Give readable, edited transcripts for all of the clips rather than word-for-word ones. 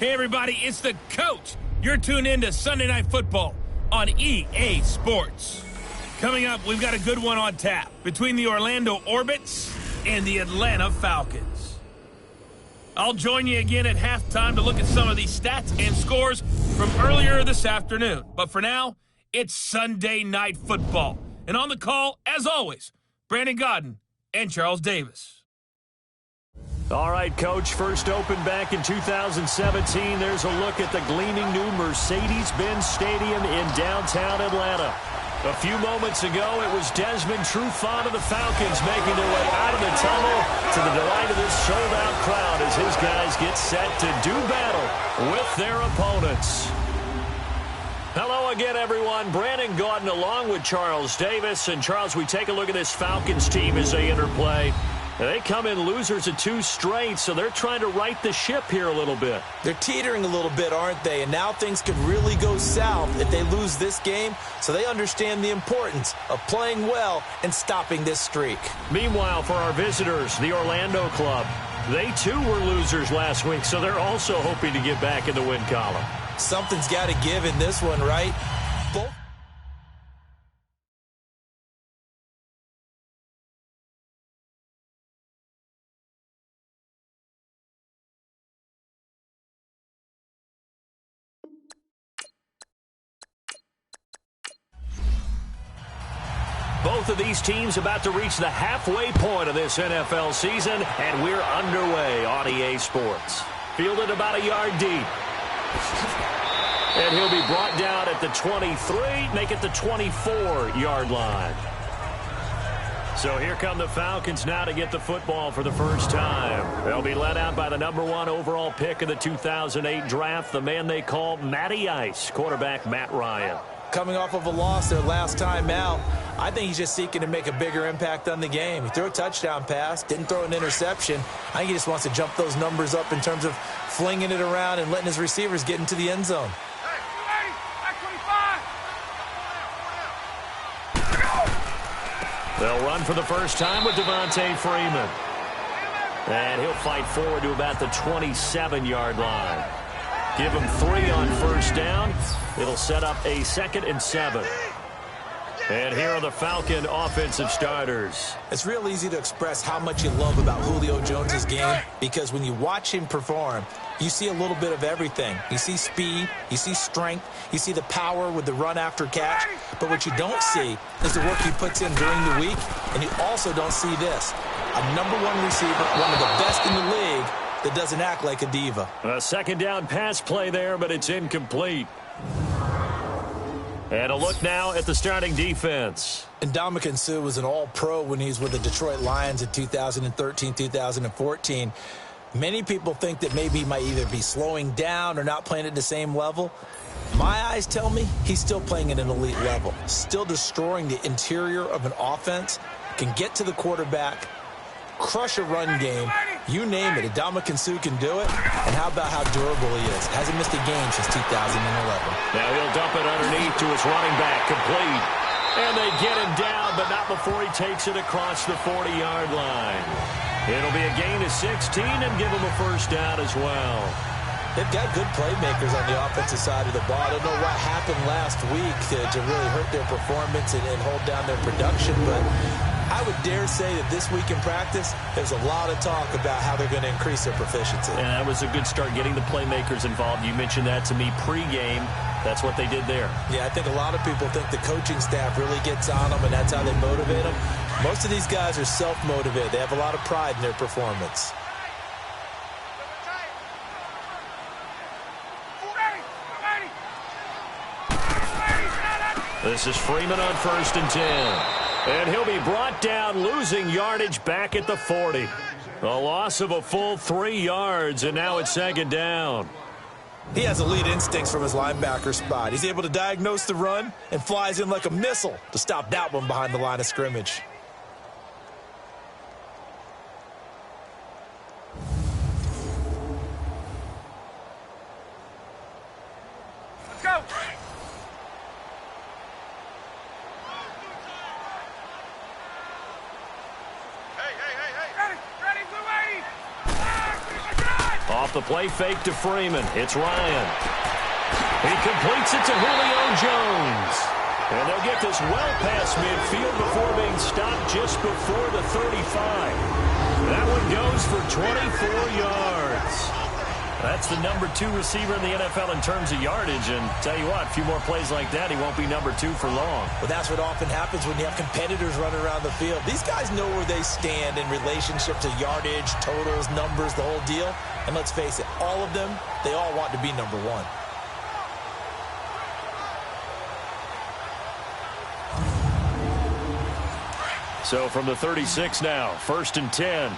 Hey, everybody, it's the coach. You're tuned in to Sunday Night Football on EA Sports. Coming up, we've got a good one on tap between the Orlando Orbits and the Atlanta Falcons. I'll join you again at halftime to look at some of these stats and scores from earlier this afternoon. But for now, it's Sunday Night Football. And on the call, as always, Brandon Gaudin and Charles Davis. All right, Coach, first opened back in 2017. There's a look at the gleaming new Mercedes-Benz Stadium in downtown Atlanta. A few moments ago, it was Desmond Trufant of the Falcons making their way out of the tunnel to the delight of this sold-out crowd as his guys get set to do battle with their opponents. Hello again, everyone. Brandon Gaudin along with Charles Davis. And, Charles, we take a look at this Falcons team as they enter play. They come in losers of 2 straight, so they're trying to right the ship here a little bit. They're teetering a little bit, aren't they? And now things could really go south if they lose this game, so they understand the importance of playing well and stopping this streak. Meanwhile, for our visitors, the Orlando club, they too were losers last week, so they're also hoping to get back in the win column. Something's got to give in this one, right? Both of these teams about to reach the halfway point of this NFL season, and we're underway on EA Sports. Fielded about a yard deep. And he'll be brought down at the 23, make it the 24-yard line. So here come the Falcons now to get the football for the first time. They'll be led out by the number 1 overall pick of the 2008 draft, the man they call Matty Ice, quarterback Matt Ryan. Coming off of a loss their last time out, I think he's just seeking to make a bigger impact on the game. He threw a touchdown pass, didn't throw an interception. I think he just wants to jump those numbers up in terms of flinging it around and letting his receivers get into the end zone. They'll run for the first time with Devontae Freeman. And he'll fight forward to about the 27-yard line. Give him 3 on first down. It'll set up a 2nd and 7. And here are the Falcon offensive starters. It's real easy to express how much you love about Julio Jones' game because when you watch him perform, you see a little bit of everything. You see speed, you see strength, you see the power with the run after catch. But what you don't see is the work he puts in during the week, and you also don't see this. A number 1 receiver, one of the best in the league, that doesn't act like a diva. A second down pass play there, but it's incomplete. And a look now at the starting defense. Ndamukong Suh was an all-pro when he was with the Detroit Lions in 2013, 2014. Many people think that maybe he might either be slowing down or not playing at the same level. My eyes tell me he's still playing at an elite level, still destroying the interior of an offense, can get to the quarterback, crush a run game, you name it. Ndamukong Suh can do it. And how about how durable he is? Hasn't missed a game since 2011. Now he'll dump it underneath to his running back, complete. And they get him down, but not before he takes it across the 40-yard line. It'll be a gain of 16 and give him a first down as well. They've got good playmakers on the offensive side of the ball. I don't know what happened last week to really hurt their performance and hold down their production, but I would dare say that this week in practice, there's a lot of talk about how they're going to increase their proficiency. And that was a good start, getting the playmakers involved. You mentioned that to me pregame. That's what they did there. Yeah, I think a lot of people think the coaching staff really gets on them, and that's how they motivate them. Most of these guys are self-motivated. They have a lot of pride in their performance. This is Freeman on 1st and 10. And he'll be brought down, losing yardage back at the 40. A loss of a full 3 yards, and now it's 2nd down. He has elite instincts from his linebacker spot. He's able to diagnose the run and flies in like a missile to stop that one behind the line of scrimmage. Let's go! Off the play fake to Freeman. It's Ryan. He completes it to Julio Jones. And they'll get this well past midfield before being stopped just before the 35. That one goes for 24 yards. That's the number 2 receiver in the NFL in terms of yardage. And tell you what, a few more plays like that, he won't be number 2 for long. Well, that's what often happens when you have competitors running around the field. These guys know where they stand in relationship to yardage, totals, numbers, the whole deal. And let's face it, all of them, they all want to be number 1. So from the 36 now, 1st and 10.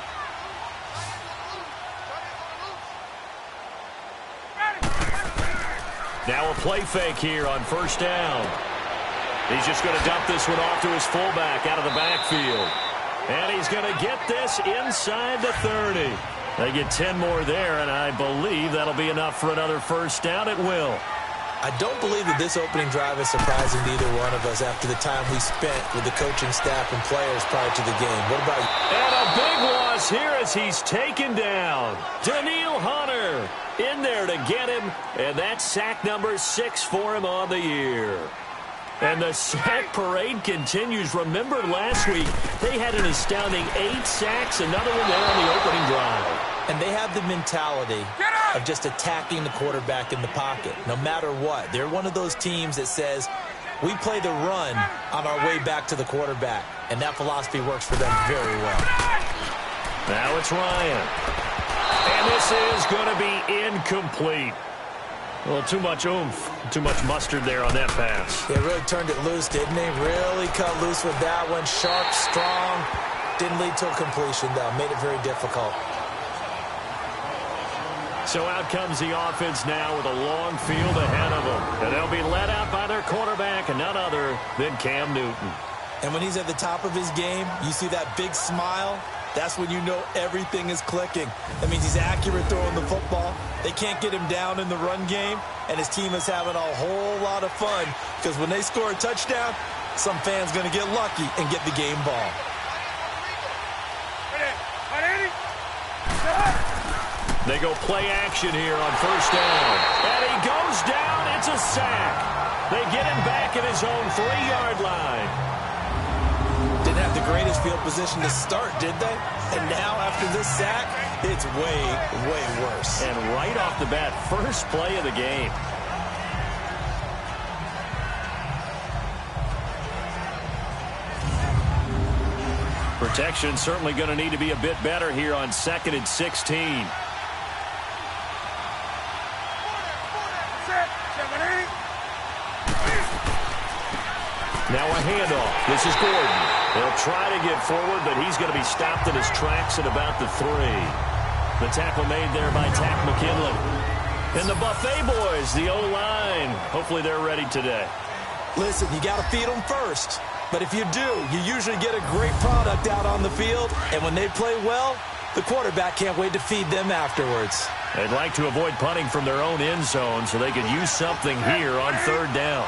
Now a play fake here on 1st down. He's just going to dump this one off to his fullback out of the backfield. And he's going to get this inside the 30. They get 10 more there, and I believe that'll be enough for another 1st down. It will. I don't believe that this opening drive is surprising to either one of us after the time we spent with the coaching staff and players prior to the game. What about you? And a big loss here as he's taken down. Danielle Hunter in there to get him, and that's sack number 6 for him on the year. And the sack parade continues. Remember last week, they had an astounding 8 sacks, another one there on the opening drive. And they have the mentality of just attacking the quarterback in the pocket, no matter what. They're one of those teams that says, we play the run on our way back to the quarterback. And that philosophy works for them very well. Now it's Ryan. And this is going to be incomplete. Well, too much oomph, too much mustard there on that pass. They really turned it loose, didn't they? Really cut loose with that one. Sharp, strong. Didn't lead to a completion, though. Made it very difficult. So out comes the offense now with a long field ahead of them. And they'll be led out by their quarterback and none other than Cam Newton. And when he's at the top of his game, you see that big smile. That's when you know everything is clicking. That means he's accurate throwing the football. They can't get him down in the run game. And his team is having a whole lot of fun because when they score a touchdown, some fan's going to get lucky and get the game ball. They go play action here on 1st down. And he goes down. It's a sack. They get him back at his own 3-yard line. Didn't have the greatest field position to start, did they? And now after this sack, it's way, way worse. And right off the bat, first play of the game. Protection certainly going to need to be a bit better here on 2nd and 16. Now a handoff. This is Gordon. They'll try to get forward, but he's going to be stopped in his tracks at about the 3. The tackle made there by Tack McKinley. And the Buffet boys, the O-line. Hopefully they're ready today. Listen, you got to feed them first. But if you do, you usually get a great product out on the field. And when they play well, the quarterback can't wait to feed them afterwards. They'd like to avoid punting from their own end zone so they could use something here on 3rd down.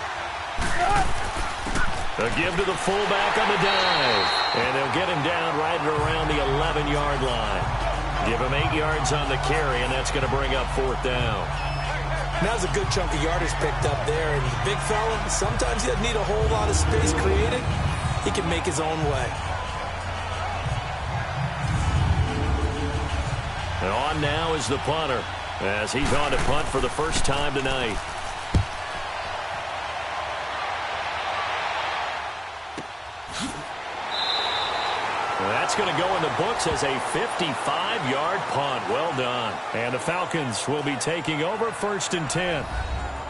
A give to the fullback on the dive. And they'll get him down right around the 11-yard line. Give him 8 yards on the carry, and that's going to bring up 4th down. That was a good chunk of yardage picked up there. And the big fella, sometimes he doesn't need a whole lot of space created. He can make his own way. And on now is the punter as he's on to punt for the first time tonight. That's going to go in the books as a 55-yard punt. Well done. And the Falcons will be taking over 1st and 10.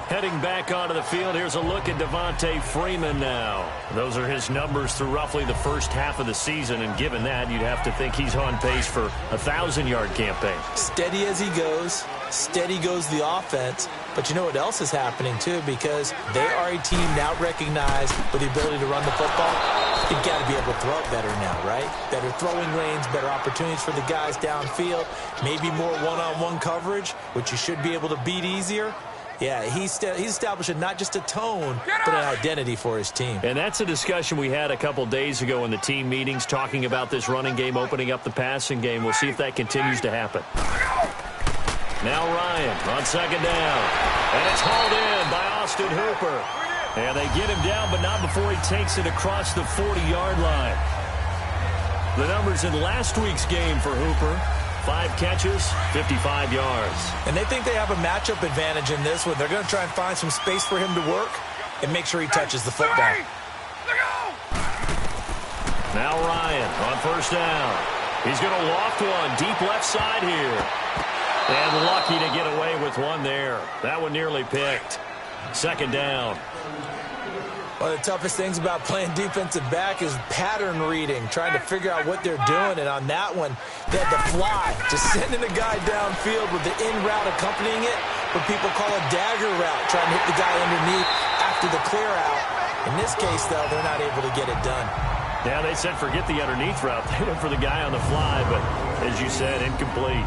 Heading back onto the field, here's a look at Devontae Freeman now. Those are his numbers through roughly the first half of the season, and given that, you'd have to think he's on pace for a 1,000-yard campaign. Steady as he goes. Steady goes the offense. But you know what else is happening, too, because they are a team now recognized for the ability to run the football. You've got to be able to throw it better now, right? Better throwing lanes, better opportunities for the guys downfield, maybe more one-on-one coverage, which you should be able to beat easier. Yeah, he's establishing not just a tone, but an identity for his team. And that's a discussion we had a couple days ago in the team meetings, talking about this running game opening up the passing game. We'll see if that continues to happen. Now Ryan on second down. And it's hauled in by Austin Hooper. And they get him down, but not before he takes it across the 40-yard line. The numbers in last week's game for Hooper: 5 catches, 55 yards. And they think they have a matchup advantage in this one. They're going to try and find some space for him to work and make sure he touches the football. Now Ryan on first down. He's going to loft one deep left side here. And lucky to get away with one there. That one nearly picked. Second down. One of the toughest things about playing defensive back is pattern reading, trying to figure out what they're doing. And on that one, they had to fly, just sending the guy downfield with the in route accompanying it, what people call a dagger route, trying to hit the guy underneath after the clear out. In this case, though, they're not able to get it done. Yeah, they said forget the underneath route. They went for the guy on the fly, but as you said, incomplete.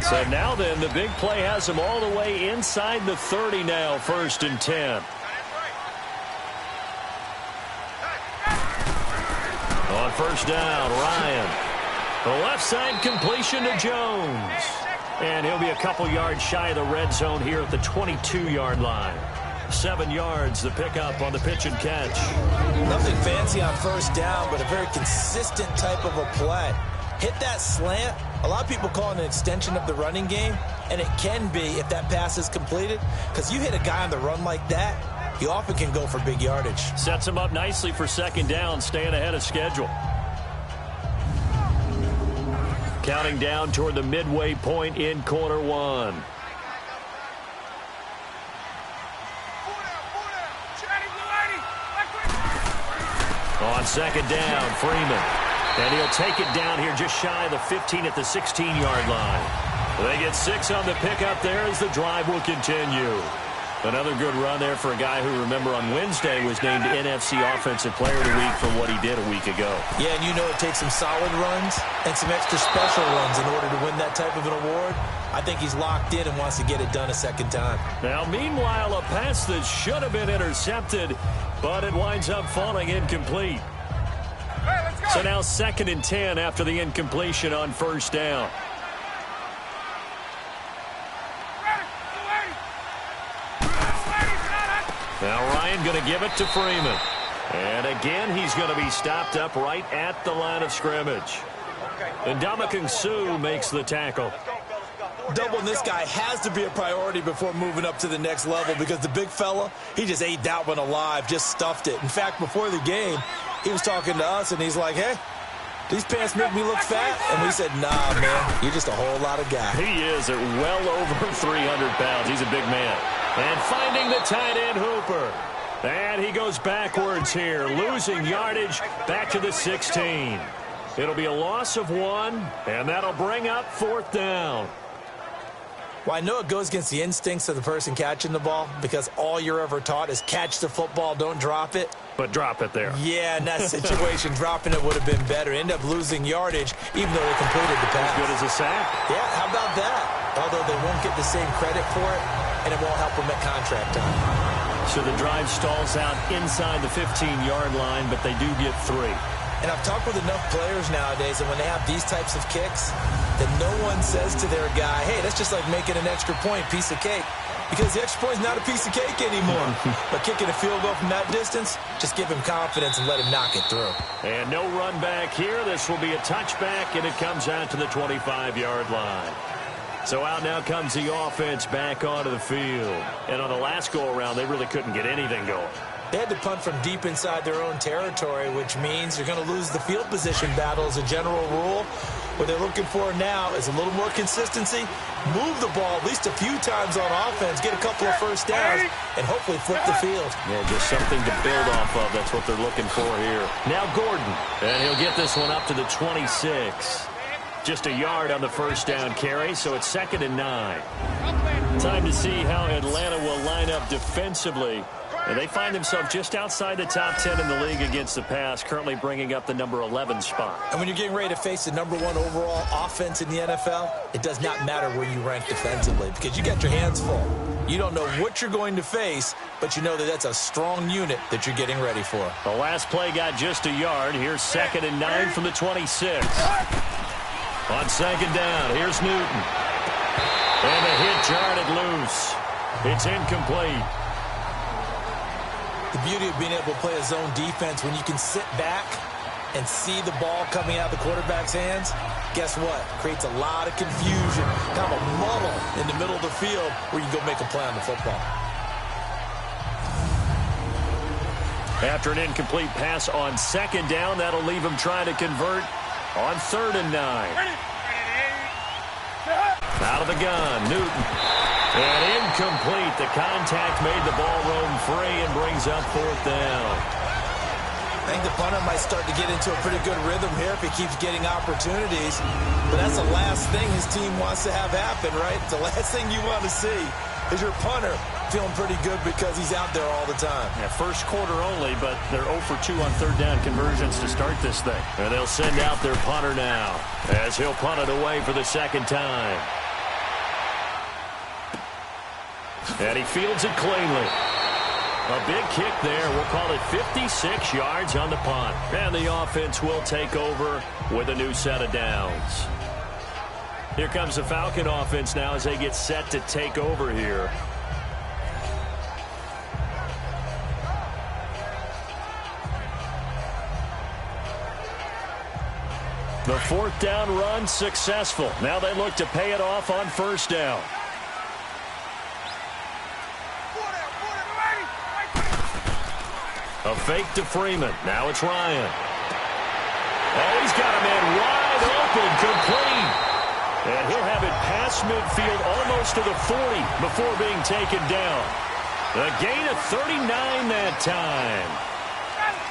So now then, the big play has him all the way inside the 30 now, 1st and 10. On first down, Ryan. The left side completion to Jones. And he'll be a couple yards shy of the red zone here at the 22-yard line. 7 yards, the pickup on the pitch and catch. Nothing fancy on first down, but a very consistent type of a play. Hit that slant. A lot of people call it an extension of the running game, and it can be if that pass is completed, because you hit a guy on the run like that, he often can go for big yardage. Sets him up nicely for second down, staying ahead of schedule. Counting down toward the midway point in quarter one. On second down, Freeman. And he'll take it down here just shy of the 15 at the 16-yard line. They get 6 on the pickup there as the drive will continue. Another good run there for a guy who, remember, on Wednesday was named NFC Offensive Player of the Week for what he did a week ago. Yeah, and you know it takes some solid runs and some extra special runs in order to win that type of an award. I think he's locked in and wants to get it done a second time. Now, meanwhile, a pass that should have been intercepted, but it winds up falling incomplete. So now 2nd and 10 after the incompletion on first down. Now Ryan going to give it to Freeman. And again, he's going to be stopped up right at the line of scrimmage. And Ndamukong Suh makes the tackle. Doubling this guy has to be a priority before moving up to the next level, because the big fella, he just ate that one alive, just stuffed it. In fact, before the game, he was talking to us, and he's like, hey, these pants make me look fat? And we said, nah, man, you're just a whole lot of guy. He is at well over 300 pounds. He's a big man. And finding the tight end, Hooper. And he goes backwards here, losing yardage back to the 16. It'll be a loss of 1, and that'll bring up 4th down. Well, I know it goes against the instincts of the person catching the ball, because all you're ever taught is catch the football, don't drop it. But drop it there. Yeah, in that situation, dropping it would have been better. End up losing yardage, even though they completed the pass. As good as a sack. Yeah, how about that? Although they won't get the same credit for it, and it won't help them at contract time. So the drive stalls out inside the 15-yard line, but they do get 3. And I've talked with enough players nowadays that when they have these types of kicks, that no one says to their guy, hey, that's just like making an extra point, piece of cake. Because the extra point is not a piece of cake anymore. But kicking a field goal from that distance, just give him confidence and let him knock it through. And no run back here. This will be a touchback, and it comes out to the 25-yard line. So out now comes the offense back onto the field. And on the last go-around, they really couldn't get anything going. They had to punt from deep inside their own territory, which means you're going to lose the field position battle as a general rule. What they're looking for now is a little more consistency, move the ball at least a few times on offense, get a couple of first downs, and hopefully flip the field. Yeah, just something to build off of. That's what they're looking for here. Now Gordon, and he'll get this one up to the 26. Just a yard on the first down carry, so it's 2nd and 9. Time to see how Atlanta will line up defensively. And they find themselves just outside the top 10 in the league against the pass, currently bringing up the number 11 spot. And when you're getting ready to face the number 1 overall offense in the NFL, it does not matter where you rank defensively because you got your hands full. You don't know what you're going to face, but you know that that's a strong unit that you're getting ready for. The last play got just a yard. Here's 2nd and 9 from the 26. On 2nd down, here's Newton. And the hit jarred it loose. It's incomplete. The beauty of being able to play a zone defense when you can sit back and see the ball coming out of the quarterback's hands, guess what? Creates a lot of confusion, kind of a muddle in the middle of the field where you go make a play on the football. After an incomplete pass on 2nd down, that'll leave him trying to convert on 3rd and 9. Out of the gun, Newton. And incomplete. The contact made the ball roam free and brings up 4th down. I think the punter might start to get into a pretty good rhythm here if he keeps getting opportunities. But that's the last thing his team wants to have happen, right? The last thing you want to see is your punter feeling pretty good because he's out there all the time. Yeah, first quarter only, but they're 0 for 2 on 3rd down conversions to start this thing. And they'll send out their punter now as he'll punt it away for the 2nd time. And he fields it cleanly. A big kick there. We'll call it 56 yards on the punt. And the offense will take over with a new set of downs. Here comes the Falcon offense now as they get set to take over here. The 4th down run successful. Now they look to pay it off on 1st down. A fake to Freeman. Now it's Ryan. Oh, he's got a man wide open, complete. And he'll have it past midfield almost to the 40 before being taken down. A gain of 39 that time.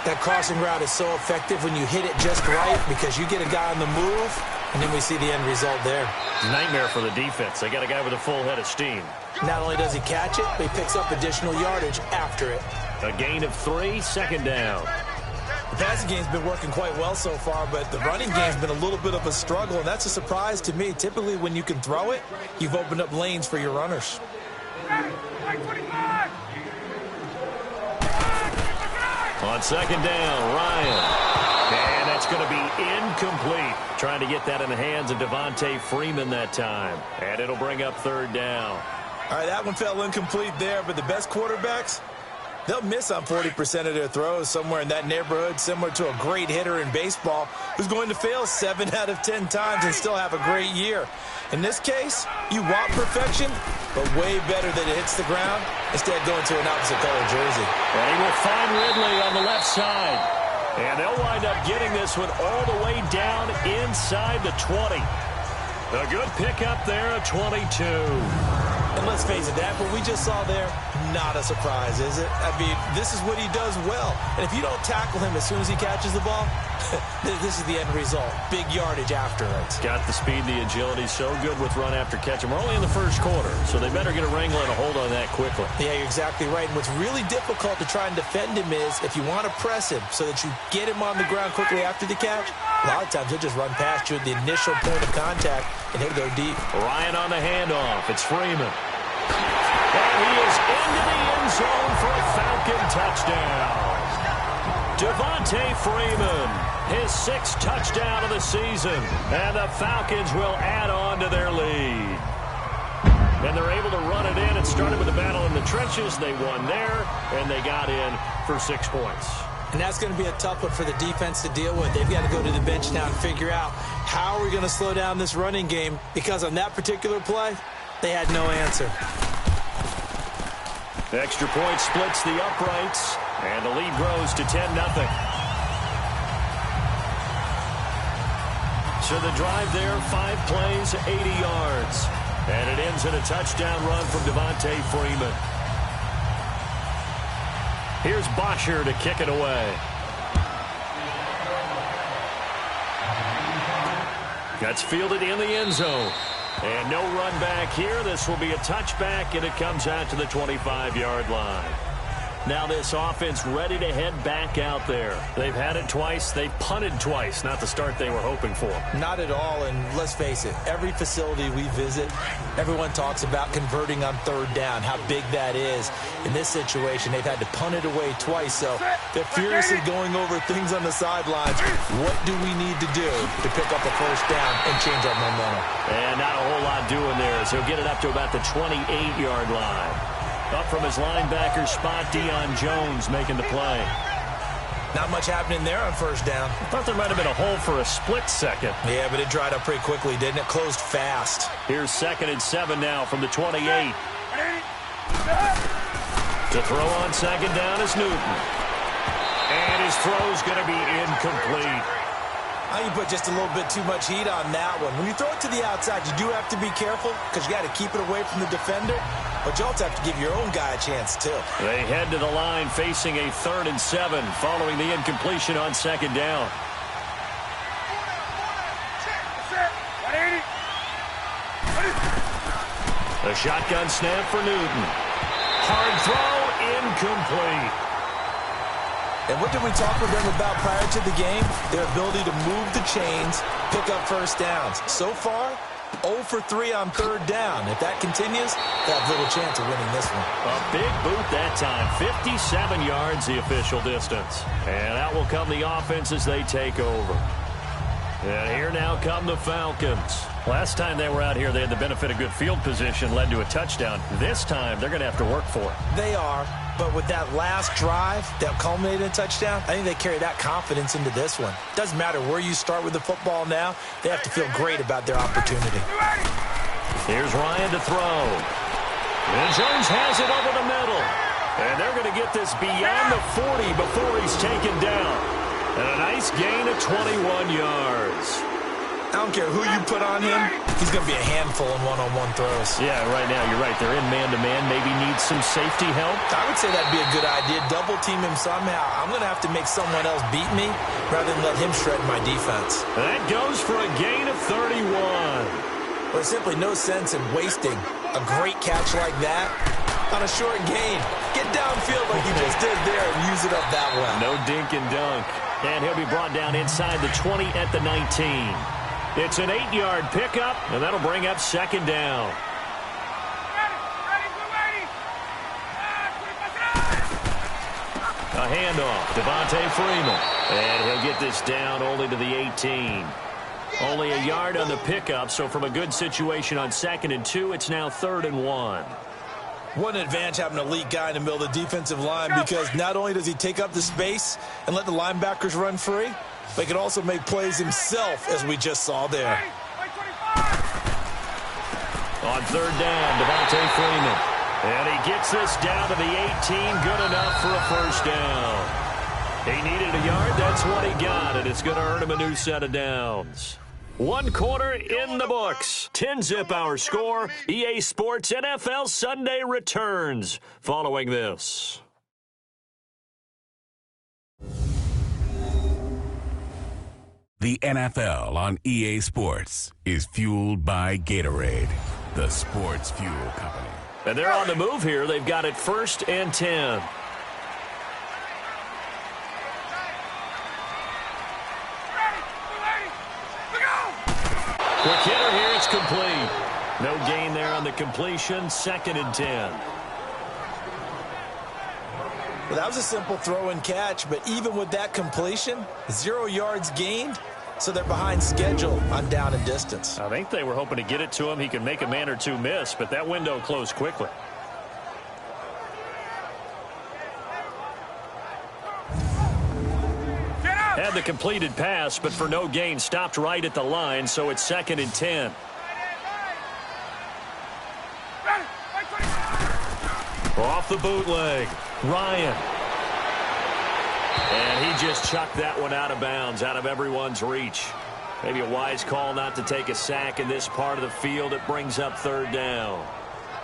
That crossing route is so effective when you hit it just right because you get a guy on the move, and then we see the end result there. Nightmare for the defense. They got a guy with a full head of steam. Not only does he catch it, but he picks up additional yardage after it. A gain of 3, 2nd down. The passing game's been working quite well so far, but the running game's been a little bit of a struggle, and that's a surprise to me. Typically, when you can throw it, you've opened up lanes for your runners. On 2nd down, Ryan. And that's going to be incomplete. Trying to get that in the hands of Devontae Freeman that time. And it'll bring up 3rd down. All right, that one fell incomplete there, but the best quarterbacks, they'll miss on 40% of their throws, somewhere in that neighborhood, similar to a great hitter in baseball who's going to fail 7 out of 10 times and still have a great year. In this case, you want perfection, but way better that it hits the ground instead of going to an opposite color jersey. And he will find Ridley on the left side. And they'll wind up getting this one all the way down inside the 20. A good pickup there at 22. And let's face it, that what we just saw there, not a surprise, is it? I mean, this is what he does well. And if you don't tackle him as soon as he catches the ball, this is the end result. Big yardage after it. Got the speed, the agility, so good with run after catch. And we're only in the first quarter, so they better get a wrangle and a hold on that quickly. Yeah, you're exactly right. And what's really difficult to try and defend him is if you want to press him so that you get him on the ground quickly after the catch, a lot of times he'll just run past you at the initial point of contact, and he'll go deep. Ryan on the handoff. It's Freeman. And he is into the end zone for a Falcon touchdown. Devontae Freeman, his 6th touchdown of the season. And the Falcons will add on to their lead. And they're able to run it in. It started with a battle in the trenches. They won there, and they got in for 6 points. And that's going to be a tough one for the defense to deal with. They've got to go to the bench now and figure out how are we going to slow down this running game, because on that particular play, they had no answer. Extra point splits the uprights, and the lead grows to 10-0. So the drive there, 5 plays, 80 yards. And it ends in a touchdown run from Devontae Freeman. Here's Bosher to kick it away. That's fielded in the end zone. And no run back here. This will be a touchback, and it comes out to the 25-yard line. Now this offense ready to head back out there. They've had it twice. They've punted twice. Not the start they were hoping for. Not at all, and let's face it, every facility we visit, everyone talks about converting on third down, how big that is. In this situation, they've had to punt it away twice, so they're furiously going over things on the sidelines. What do we need to do to pick up a first down and change our momentum? And not a whole lot doing there, so he'll get it up to about the 28-yard line. Up from his linebacker spot, Deion Jones making the play. Not much happening there on first down. I thought there might have been a hole for a split second. Yeah, but it dried up pretty quickly, didn't it? Closed fast. Here's 2nd and 7 now from the 28. To throw on 2nd down is Newton. And his throw's going to be incomplete. Now you put just a little bit too much heat on that one. When you throw it to the outside, you do have to be careful because you got to keep it away from the defender. But you also have to give your own guy a chance, too. They head to the line facing a 3rd and 7 following the incompletion on 2nd down. The shotgun snap for Newton. Hard throw, incomplete. And what did we talk with them about prior to the game? Their ability to move the chains, pick up first downs. So far, 0 for 3 on 3rd down. If that continues, they have little chance of winning this one. A big boot that time. 57 yards the official distance. And out will come the offense as they take over. And here now come the Falcons. Last time they were out here, they had the benefit of good field position, led to a touchdown. This time, they're going to have to work for it. They are. But with that last drive that culminated in a touchdown, I think they carry that confidence into this one. Doesn't matter where you start with the football now. They have to feel great about their opportunity. Here's Ryan to throw. And Jones has it over the middle. And they're going to get this beyond the 40 before he's taken down. And a nice gain of 21 yards. I don't care who you put on him. He's going to be a handful in one-on-one throws. Yeah, right now, you're right. They're in man-to-man. Maybe needs some safety help. I would say that'd be a good idea. Double team him somehow. I'm going to have to make someone else beat me rather than let him shred my defense. That goes for a gain of 31. Well, there's simply no sense in wasting a great catch like that on a short gain. Get downfield like he just did there and use it up that way. No dink and dunk. And he'll be brought down inside the 20 at the 19. It's an 8-yard pickup, and that'll bring up 2nd down. A handoff, Devontae Freeman. And he'll get this down only to the 18. Only a yard on the pickup, so from a good situation on 2nd and 2, it's now 3rd and 1. What an advantage having an elite guy in the middle of the defensive line, because not only does he take up the space and let the linebackers run free, but he can also make plays himself, as we just saw there. On 3rd down, Devontae Freeman. And he gets this down to the 18, good enough for a first down. He needed a yard, that's what he got, and it's going to earn him a new set of downs. 1 quarter in the books. 10-zip our score. EA Sports NFL Sunday returns following this. The NFL on EA Sports is fueled by Gatorade, the sports fuel company. And they're on the move here. They've got it 1st and 10. Quick hitter here, it's complete. No gain there on the completion, 2nd and 10. Well, that was a simple throw and catch, but even with that completion, 0 yards gained, so they're behind schedule on down and distance. I think they were hoping to get it to him. He could make a man or two miss, but that window closed quickly. Had the completed pass, but for no gain, stopped right at the line, so it's 2nd and 10. Off the bootleg, Ryan. And he just chucked that one out of bounds, out of everyone's reach. Maybe a wise call not to take a sack in this part of the field. It brings up 3rd down.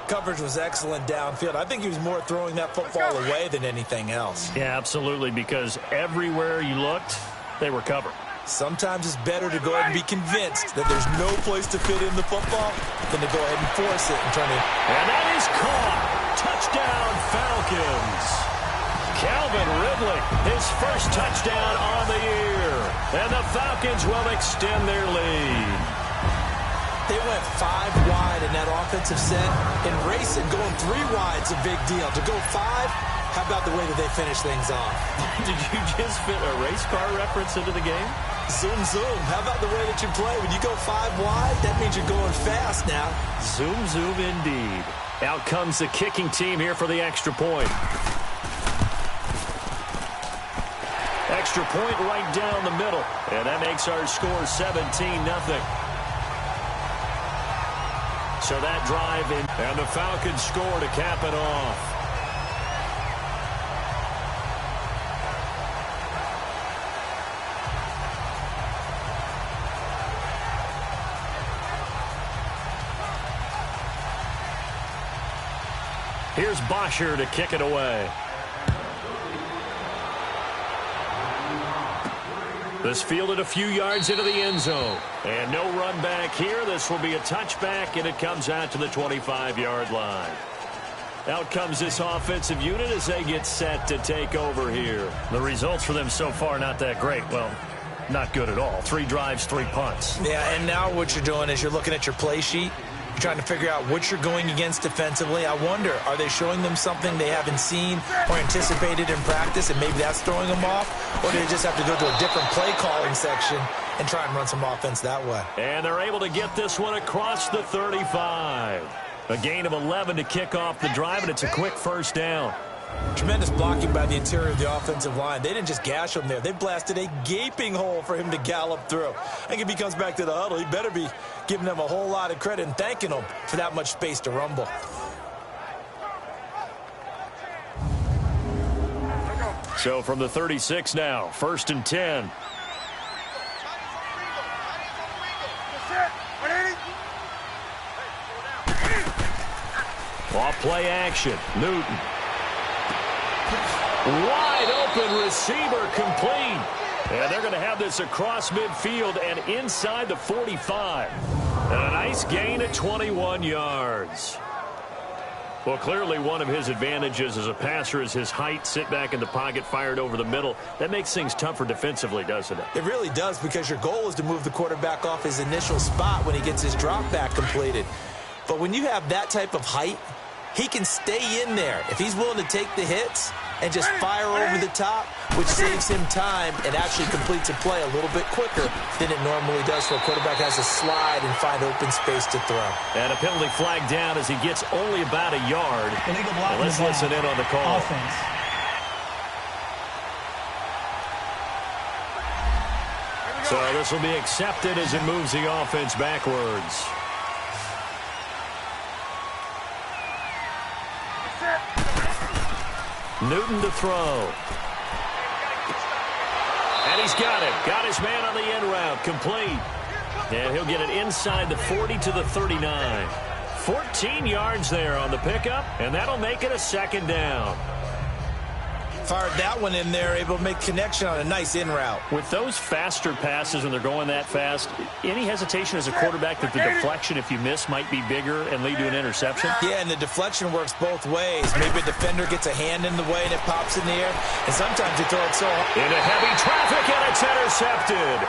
Coverage was excellent downfield. I think he was more throwing that football away than anything else. Yeah, absolutely, because everywhere you looked, they were covered. Sometimes it's better to go ahead and be convinced that there's no place to fit in the football than to go ahead and force it and turn it. And that is caught. Touchdown, Falcons. Calvin Ridley, his first touchdown on the year. And the Falcons will extend their lead. They went 5 wide in that offensive set. In racing, going 3 wide's a big deal. To go 5, how about the way that they finish things off? Did you just fit a race car reference into the game? Zoom, zoom. How about the way that you play? When you go 5 wide, that means you're going fast now. Zoom, zoom indeed. Out comes the kicking team here for the extra point. Extra point right down the middle. And that makes our score 17-0. So that drive in, and the Falcons score to cap it off. Here's Bosher to kick it away. This fielded a few yards into the end zone. And no run back here. This will be a touchback, and it comes out to the 25-yard line. Out comes this offensive unit as they get set to take over here. The results for them so far not that great. Well, not good at all. 3 drives, 3 punts. Yeah, and now what you're doing is you're looking at your play sheet. You're trying to figure out what you're going against defensively. I wonder, are they showing them something they haven't seen or anticipated in practice, and maybe that's throwing them off? Or do they just have to go to a different play calling section and try and run some offense that way? And they're able to get this one across the 35. A gain of 11 to kick off the drive, and it's a quick first down. Tremendous blocking by the interior of the offensive line. They didn't just gash him there. They blasted a gaping hole for him to gallop through. I think if he comes back to the huddle, he better be giving them a whole lot of credit and thanking them for that much space to rumble. So from the 36 now, 1st and 10. Off play action. Newton. Wide open receiver complete. And they're going to have this across midfield and inside the 45. And a nice gain at 21 yards. Well, clearly one of his advantages as a passer is his height. Sit back in the pocket, fired over the middle. That makes things tougher defensively, doesn't it? It really does, because your goal is to move the quarterback off his initial spot when he gets his drop back completed. But when you have that type of height, he can stay in there if he's willing to take the hits and just fire over the top, which saves him time and actually completes a play a little bit quicker than it normally does, so a quarterback has to slide and find open space to throw. And a penalty flag down as he gets only about a yard. Well, let's listen in on the call. Offense. So this will be accepted as it moves the offense backwards. Newton to throw. And he's got it. Got his man on the end route. Complete. And he'll get it inside the 40 to the 39. 14 yards there on the pickup, and that'll make it a 2nd down. Fired that one in there, able to make connection on a nice in route. With those faster passes when they're going that fast, any hesitation as a quarterback that the deflection, if you miss, might be bigger and lead to an interception? Yeah, and the deflection works both ways. Maybe a defender gets a hand in the way and it pops in the air, and sometimes you throw it so hard. Into heavy traffic, and it's intercepted.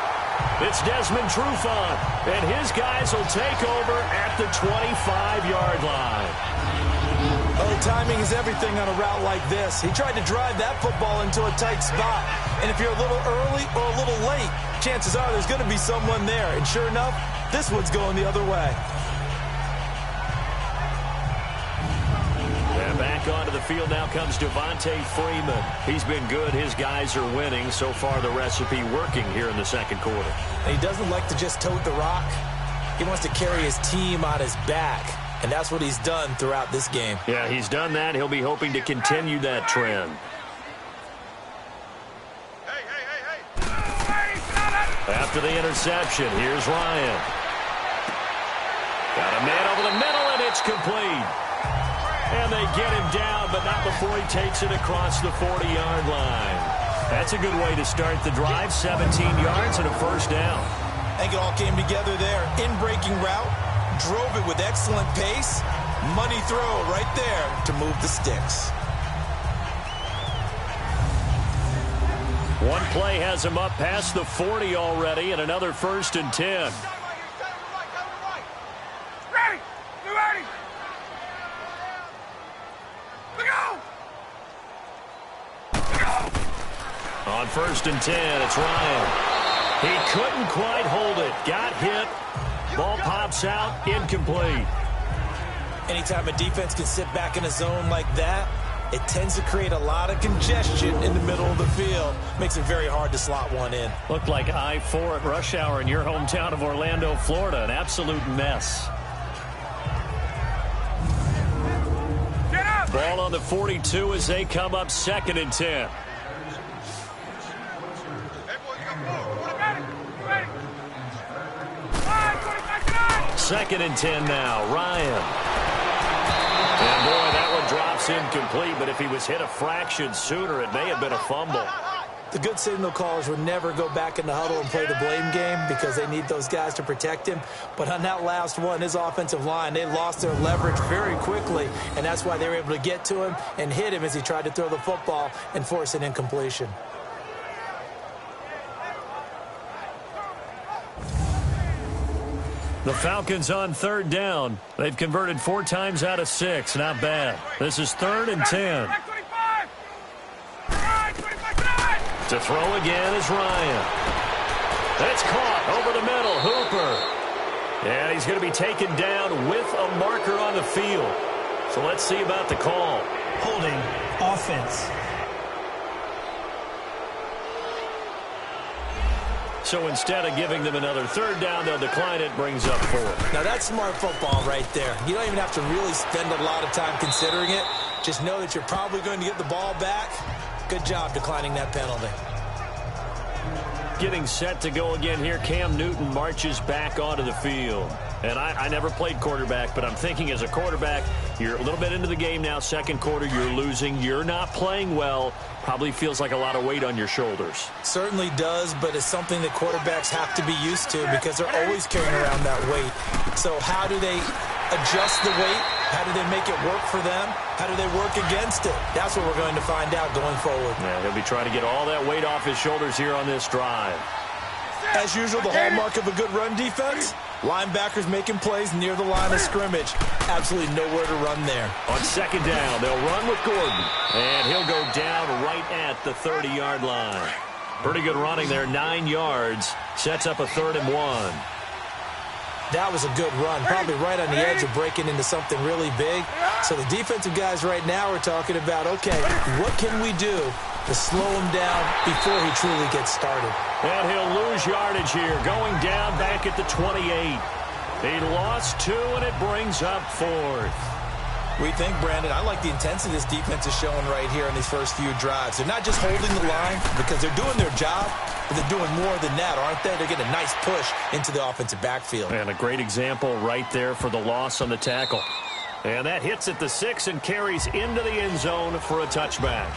It's Desmond Trufant, and his guys will take over at the 25-yard line. Oh, timing is everything on a route like this. He tried to drive that football into a tight spot. And if you're a little early or a little late, chances are there's going to be someone there. And sure enough, this one's going the other way. And back onto the field now comes Devontae Freeman. He's been good. His guys are winning. So far, the recipe working here in the 2nd quarter. And he doesn't like to just tote the rock. He wants to carry his team on his back. And that's what he's done throughout this game. Yeah, he's done that. He'll be hoping to continue that trend. After the interception, here's Ryan. Got a man over the middle, and it's complete. And they get him down, but not before he takes it across the 40-yard line. That's a good way to start the drive. 17 yards and a first down. I think it all came together there. In-breaking route, drove it with excellent pace. Money throw right there to move the sticks. One play has him up past the 40 already, and another 1st and 10. Ready! You ready? Look out! On 1st and 10, it's Ryan. He couldn't quite hold it. Got hit. Ball pops out. Incomplete. Anytime a defense can sit back in a zone like that, it tends to create a lot of congestion in the middle of the field. Makes it very hard to slot one in. Looked like I-4 at rush hour in your hometown of Orlando, Florida. An absolute mess. Get up! Ball on the 42 as they come up 2nd and 10. Ready? 2nd and 10 now. Ryan. And boy, that one drops incomplete, but if he was hit a fraction sooner, it may have been a fumble. The good signal callers would never go back in the huddle and play the blame game because they need those guys to protect him. But on that last one, his offensive line, they lost their leverage very quickly, and that's why they were able to get to him and hit him as he tried to throw the football and force an incompletion. The Falcons on 3rd down. They've converted 4 times out of 6. Not bad. This is 3rd and 10. To throw again is Ryan. That's caught over the middle. Hooper. And he's going to be taken down with a marker on the field. So let's see about the call. Holding offense. So instead of giving them another 3rd down, they'll decline it, brings up 4. Now that's smart football right there. You don't even have to really spend a lot of time considering it. Just know that you're probably going to get the ball back. Good job declining that penalty. Getting set to go again here. Cam Newton marches back onto the field. And I never played quarterback, but I'm thinking as a quarterback, you're a little bit into the game now. 2nd quarter, you're losing. You're not playing well. Probably feels like a lot of weight on your shoulders. Certainly does, but it's something that quarterbacks have to be used to because they're always carrying around that weight. So how do they adjust the weight? How do they make it work for them? How do they work against it? That's what we're going to find out going forward. Yeah, he'll be trying to get all that weight off his shoulders here on this drive. As usual, the hallmark of a good run defense, linebackers making plays near the line of scrimmage. Absolutely nowhere to run there. On 2nd down, they'll run with Gordon. And he'll go down right at the 30-yard line. Pretty good running there, 9 yards. Sets up a 3rd and 1. That was a good run, probably right on the edge of breaking into something really big. So the defensive guys right now are talking about, okay, what can we do to slow him down before he truly gets started? And he'll lose yardage here, going down back at the 28. He lost 2, and it brings up 4th. We think, Brandon, I like the intensity this defense is showing right here in these first few drives. They're not just holding the line because they're doing their job, but they're doing more than that, aren't they? They're getting a nice push into the offensive backfield. And a great example right there for the loss on the tackle. And that hits at the 6 and carries into the end zone for a touchback.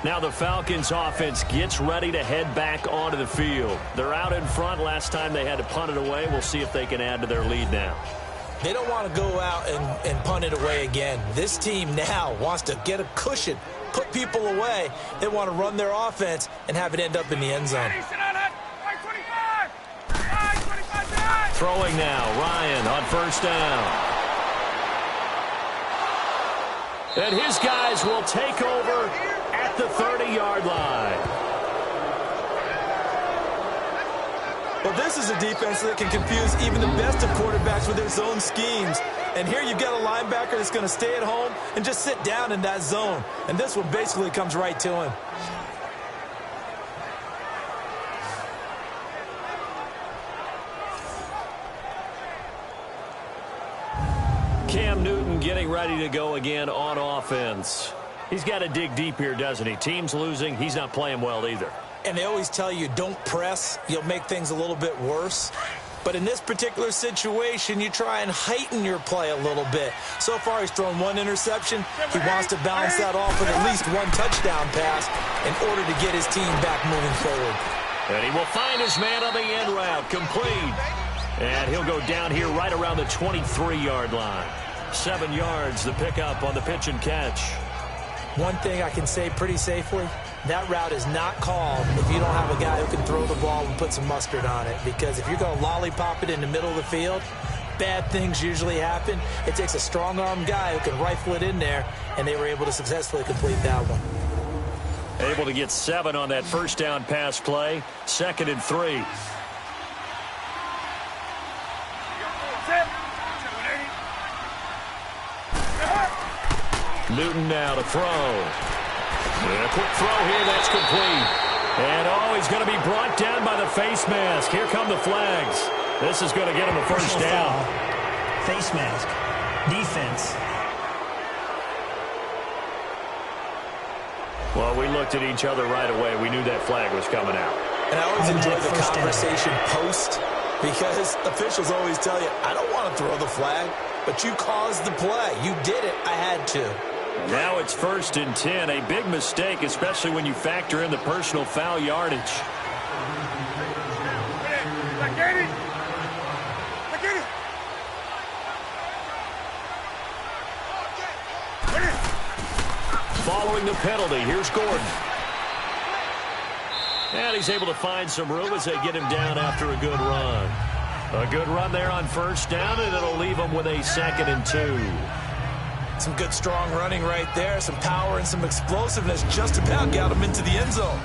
Now the Falcons offense gets ready to head back onto the field. They're out in front. Last time they had to punt it away. We'll see if they can add to their lead now. They don't want to go out and punt it away again. This team now wants to get a cushion, put people away. They want to run their offense and have it end up in the end zone. Throwing now, Ryan on 1st down. And his guys will take over at the 30-yard line. Well, this is a defense that can confuse even the best of quarterbacks with their zone schemes. And here you've got a linebacker that's going to stay at home and just sit down in that zone. And this one basically comes right to him. Cam Newton getting ready to go again on offense. He's got to dig deep here, doesn't he? Team's losing. He's not playing well either. And they always tell you, don't press. You'll make things a little bit worse. But in this particular situation, you try and heighten your play a little bit. So far, he's thrown one interception. He wants to balance that off with at least one touchdown pass in order to get his team back moving forward. And he will find his man on the end route, complete. And he'll go down here right around the 23-yard line. 7 yards, the pickup on the pitch and catch. One thing I can say pretty safely, that route is not called if you don't have a guy who can throw the ball and put some mustard on it. Because if you're going to lollipop it in the middle of the field, bad things usually happen. It takes a strong-arm guy who can rifle it in there, and they were able to successfully complete that one. Able to get 7 on that first down pass play. 2nd and 3. Newton now to throw. And a quick throw here, that's complete. And he's going to be brought down by the face mask. Here come the flags. This is going to get him a first down. Face mask. Defense. Well, we looked at each other right away. We knew that flag was coming out. And I always enjoy the conversation post, because officials always tell you, I don't want to throw the flag, but you caused the play. You did it. I had to. Now it's 1st and 10. A big mistake, especially when you factor in the personal foul yardage. Following the penalty, here's Gordon. And he's able to find some room as they get him down after a good run. A good run there on first down, and it'll leave him with a 2nd and 2. Some good, strong running right there. Some power and some explosiveness just about got him into the end zone.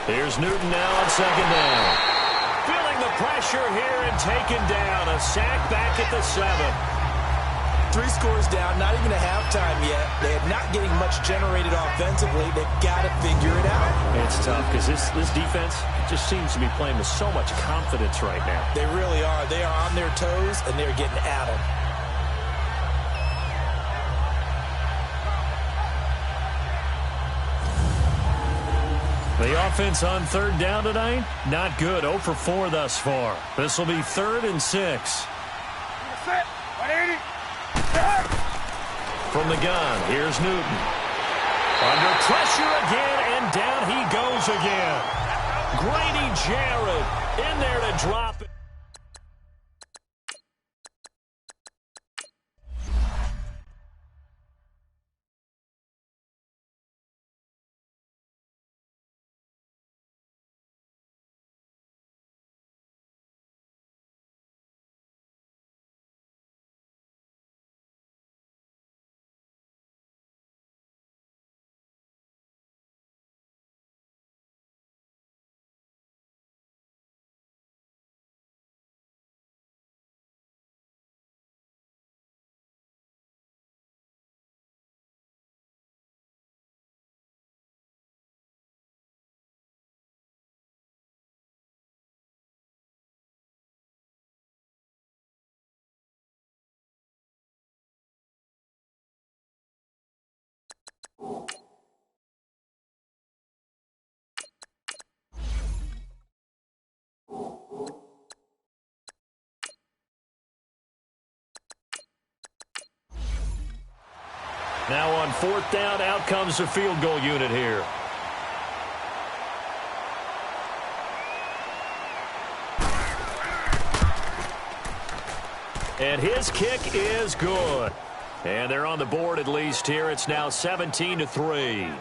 Here's Newton now on 2nd down. Feeling the pressure here and taken down. A sack back at the 7. 3 scores down, not even a halftime yet. They are not getting much generated offensively. They've got to figure it out. It's tough because this defense just seems to be playing with so much confidence right now. They really are. They are on their toes, and they're getting at them. The offense on 3rd down tonight, not good. 0 for 4 thus far. This will be 3rd and 6. From the gun, here's Newton. Under pressure again, and down he goes again. Grady Jarrett in there to drop it. Now on 4th down, out comes the field goal unit here. And his kick is good. And they're on the board at least here. It's now 17-3.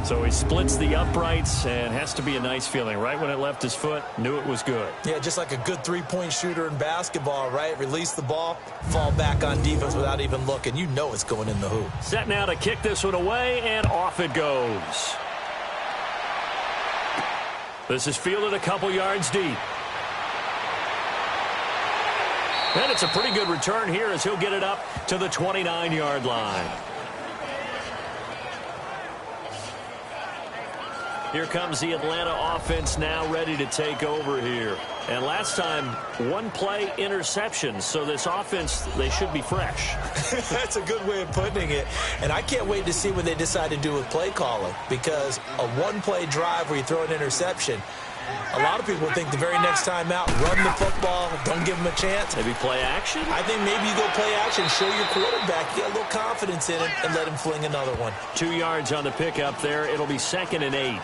So he splits the uprights, and has to be a nice feeling. Right when it left his foot, knew it was good. Yeah, just like a good three-point shooter in basketball, right? Release the ball, fall back on defense without even looking. You know it's going in the hoop. Set now to kick this one away, and off it goes. This is fielded a couple yards deep. And it's a pretty good return here as he'll get it up to the 29-yard line. Here comes the Atlanta offense now ready to take over here. And last time, one play interception. So this offense, they should be fresh. That's a good way of putting it. And I can't wait to see what they decide to do with play calling, because a one-play drive where you throw an interception, a lot of people think the very next time out, run the football, don't give them a chance. Maybe play action? I think maybe you go play action, show your quarterback, get a little confidence in him, and let him fling another one. 2 yards on the pickup there. It'll be 2nd and 8.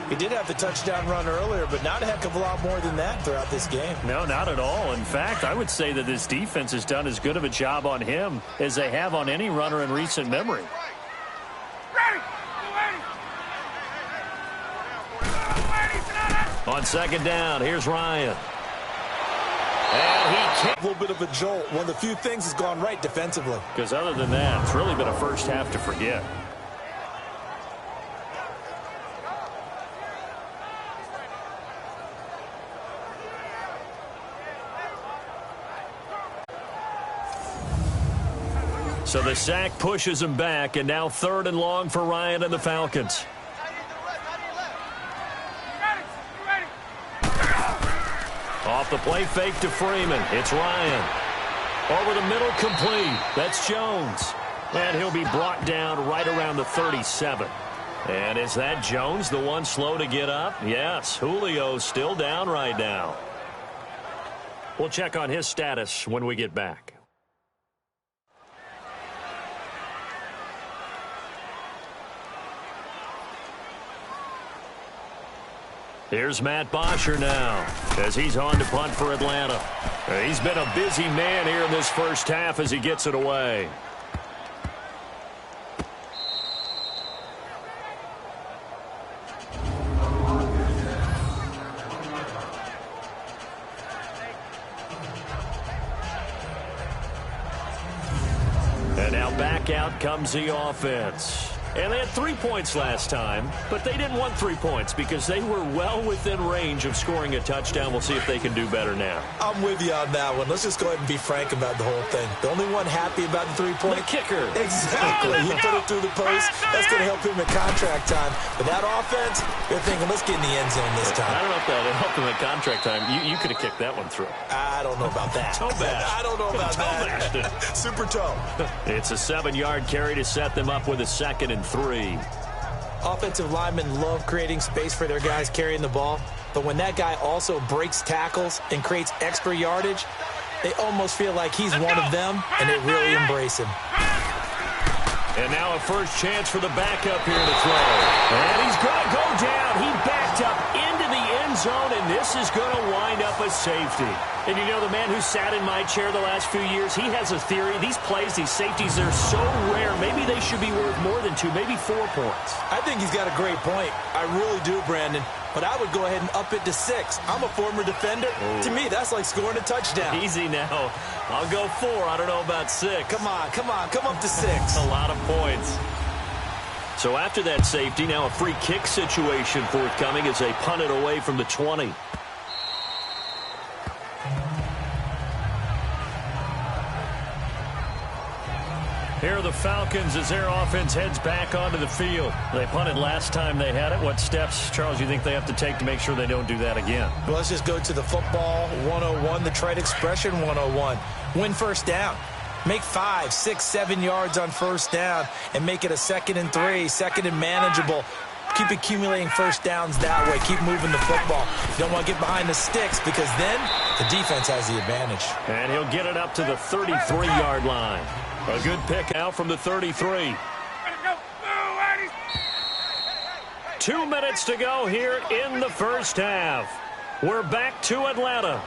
He did have the touchdown run earlier, but not a heck of a lot more than that throughout this game. No, not at all. In fact, I would say that this defense has done as good of a job on him as they have on any runner in recent memory. On 2nd down, here's Ryan. And he A little bit of a jolt. One of the few things has gone right defensively. because other than that, it's really been a first half to forget. So the sack pushes him back, and now 3rd and long for Ryan and the Falcons. Off the play fake to Freeman. It's Ryan. Over the middle, complete. That's Jones. And he'll be brought down right around the 37. And is that Jones, the one slow to get up? Yes, Julio's still down right now. We'll check on his status when we get back. Here's Matt Bosher now as he's on to punt for Atlanta. He's been a busy man here in this first half as he gets it away. And now back out comes the offense. And they had 3 points last time, but they didn't want 3 points because they were well within range of scoring a touchdown. We'll see if they can do better now. I'm with you on that one. Let's just go ahead and be frank about the whole thing. The only one happy about the 3-point? The kicker. Exactly. He put it through the post. That's going to help him at contract time. But that offense, they're thinking, let's get in the end zone this time. I don't know if that helped him at contract time. You could have kicked that one through. I don't know about that. Toe bash. I don't know about that. Super toe. It's a 7-yard carry to set them up with a 2nd and 3. Offensive linemen love creating space for their guys carrying the ball, but when that guy also breaks tackles and creates extra yardage, they almost feel like he's one of them, and they really embrace him. And now a first chance for the backup here to throw. And he's going to go down. He backed up into the end zone, and this is going to wind up a safety. And you know, the man who sat in my chair the last few years, he has a theory. These plays, these safeties, they're so rare. Maybe they should be worth more than 2, maybe 4 points. I think he's got a great point. I really do, Brandon. But I would go ahead and up it to 6. I'm a former defender. Ooh. To me, that's like scoring a touchdown. Easy now. I'll go 4. I don't know about 6. Come on. Come up to 6. A lot of points. So after that safety, now a free kick situation forthcoming as they punt it away from the 20. Here are the Falcons as their offense heads back onto the field. They punted last time they had it. What steps, Charles, you think they have to take to make sure they don't do that again? Well, let's just go to the football 101, the trite expression 101. Win first down. Make 5, 6, 7 yards on first down and make it a 2nd and 3, 2nd and manageable. Keep accumulating first downs that way. Keep moving the football. You don't want to get behind the sticks because then the defense has the advantage. And he'll get it up to the 33-yard line. A good pick out from the 33. 2 minutes to go here in the first half. We're back to Atlanta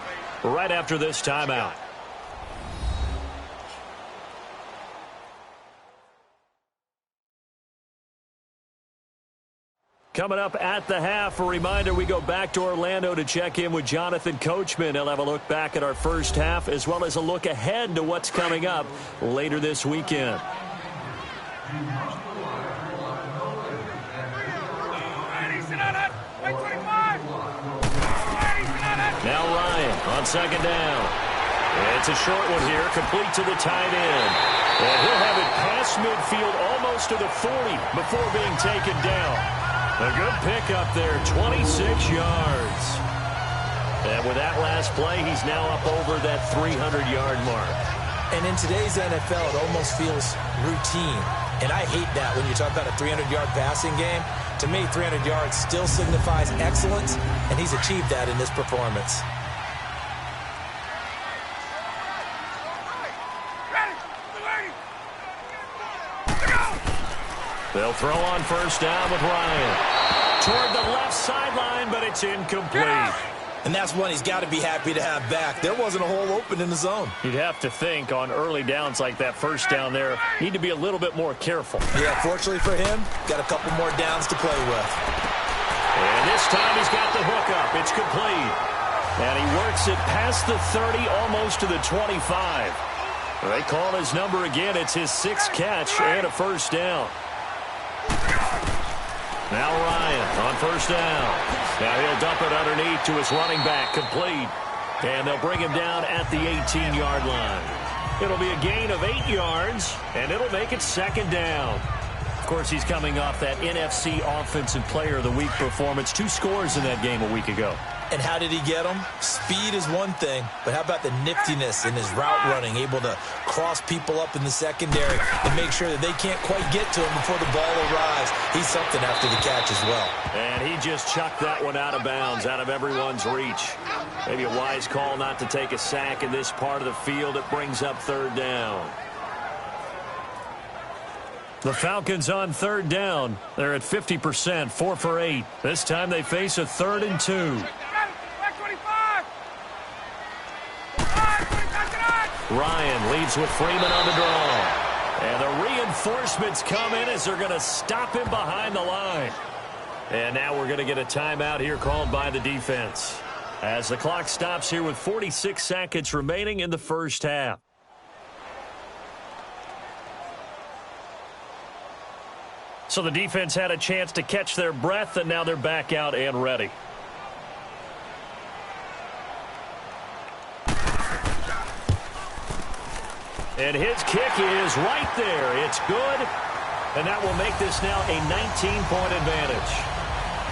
right after this timeout. Coming up at the half, a reminder, we go back to Orlando to check in with Jonathan Coachman. He'll have a look back at our first half as well as a look ahead to what's coming up later this weekend. Now Ryan on 2nd down. It's a short one here, complete to the tight end. And he'll have it past midfield almost to the 40 before being taken down. A good pickup there, 26 yards. And with that last play, he's now up over that 300-yard mark. And in today's NFL, it almost feels routine. And I hate that when you talk about a 300-yard passing game. To me, 300 yards still signifies excellence, and he's achieved that in this performance. They'll throw on first down with Ryan. Toward the left sideline, but it's incomplete. And that's one he's got to be happy to have back. There wasn't a hole open in the zone. You'd have to think on early downs like that first down there, need to be a little bit more careful. Yeah, fortunately for him, got a couple more downs to play with. And this time he's got the hook up. It's complete. And he works it past the 30, almost to the 25. They call his number again. It's his 6th catch and a first down. Now Ryan on first down. Now he'll dump it underneath to his running back, complete. And they'll bring him down at the 18-yard line. It'll be a gain of 8 yards, and it'll make it 2nd down. Of course, he's coming off that NFC Offensive Player of the Week performance. 2 scores in that game a week ago. And how did he get them? Speed is one thing, but how about the niftiness in his route running, able to cross people up in the secondary and make sure that they can't quite get to him before the ball arrives. He's something after the catch as well. And he just chucked that one out of bounds, out of everyone's reach. Maybe a wise call not to take a sack in this part of the field. It brings up 3rd down. The Falcons on 3rd down. They're at 50%, 4 for 8. This time they face a 3rd and 2. Ryan leads with Freeman on the draw. And the reinforcements come in as they're going to stop him behind the line. And now we're going to get a timeout here called by the defense, as the clock stops here with 46 seconds remaining in the first half. So the defense had a chance to catch their breath, and now they're back out and ready. And his kick is right there. It's good. And that will make this now a 19-point advantage.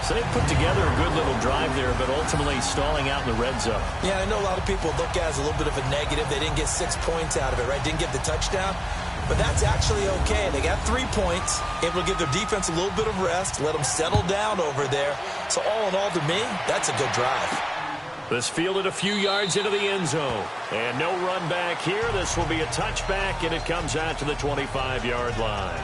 So they put together a good little drive there, but ultimately stalling out in the red zone. Yeah, I know a lot of people look at it as a little bit of a negative. They didn't get 6 points out of it, right? Didn't get the touchdown. But that's actually okay. They got 3 points, able to give their defense a little bit of rest, let them settle down over there. So all in all, to me, that's a good drive. This fielded a few yards into the end zone. And no run back here. This will be a touchback, and it comes out to the 25-yard line.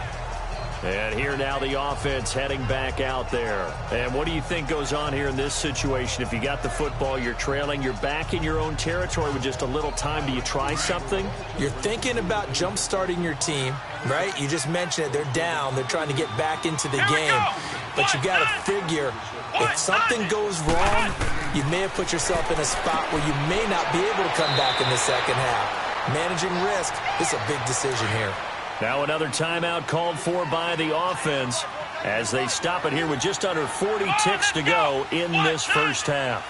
And here now the offense heading back out there. And what do you think goes on here in this situation? If you got the football, you're trailing, you're back in your own territory with just a little time. Do you try something? You're thinking about jump-starting your team, right? You just mentioned it. They're down. They're trying to get back into the game. But you got to figure, if something goes wrong, you may have put yourself in a spot where you may not be able to come back in the second half. Managing risk is a big decision here. Now another timeout called for by the offense as they stop it here with just under 40 ticks to go in this first half.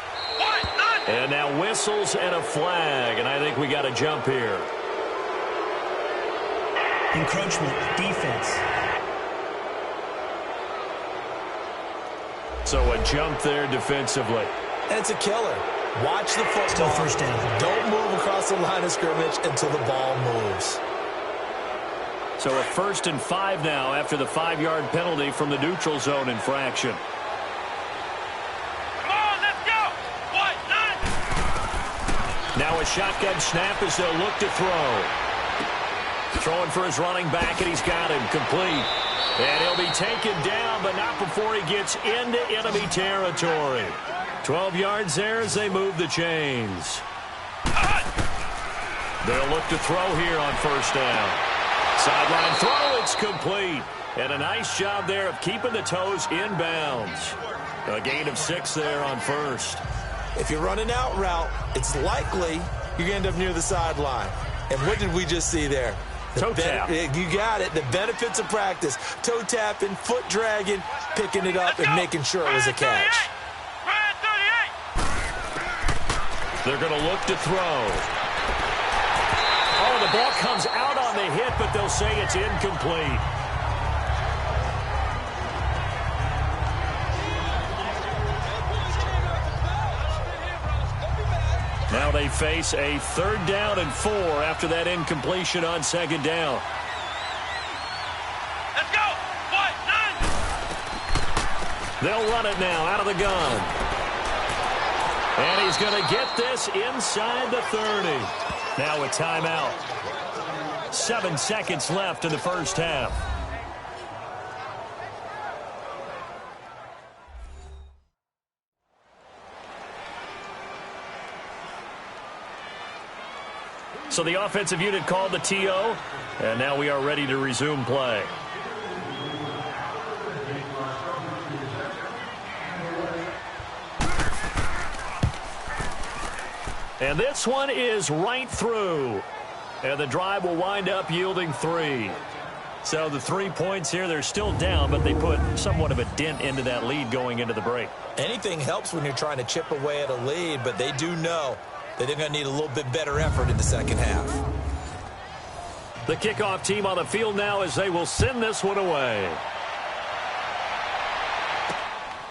And now whistles and a flag, and I think we got a jump here. Encroachment, defense. So a jump there defensively. And it's a killer. Watch the football. Still first down. Don't move across the line of scrimmage until the ball moves. So a 1st and 5 now after the 5-yard penalty from the neutral zone infraction. Come on, let's go. Now a shotgun snap as they'll look to throw. Throwing for his running back, and he's got him complete. And he'll be taken down, but not before he gets into enemy territory. 12 yards there as they move the chains. They'll look to throw here on first down. Sideline throw, it's complete. And a nice job there of keeping the toes inbounds. A gain of 6 there on first. If you're running out route, it's likely you're going to end up near the sideline. And what did we just see there? Toe tap. You got it. The benefits of practice. Toe tapping, foot dragging, picking it up, and making sure it was a catch. They're going to look to throw. Oh, the ball comes out on the hit, but they'll say it's incomplete. they face a 3rd down and 4 after that incompletion on 2nd down. Let's go. 1, 9. They'll run it now out of the gun. And he's going to get this inside the 30. Now a timeout. 7 seconds left in the first half. So the offensive unit called the TO, and now we are ready to resume play. And this one is right through. And the drive will wind up yielding 3. So the 3 points here, they're still down, but they put somewhat of a dent into that lead going into the break. Anything helps when you're trying to chip away at a lead, but they do know that they're going to need a little bit better effort in the second half. The kickoff team on the field now as they will send this one away.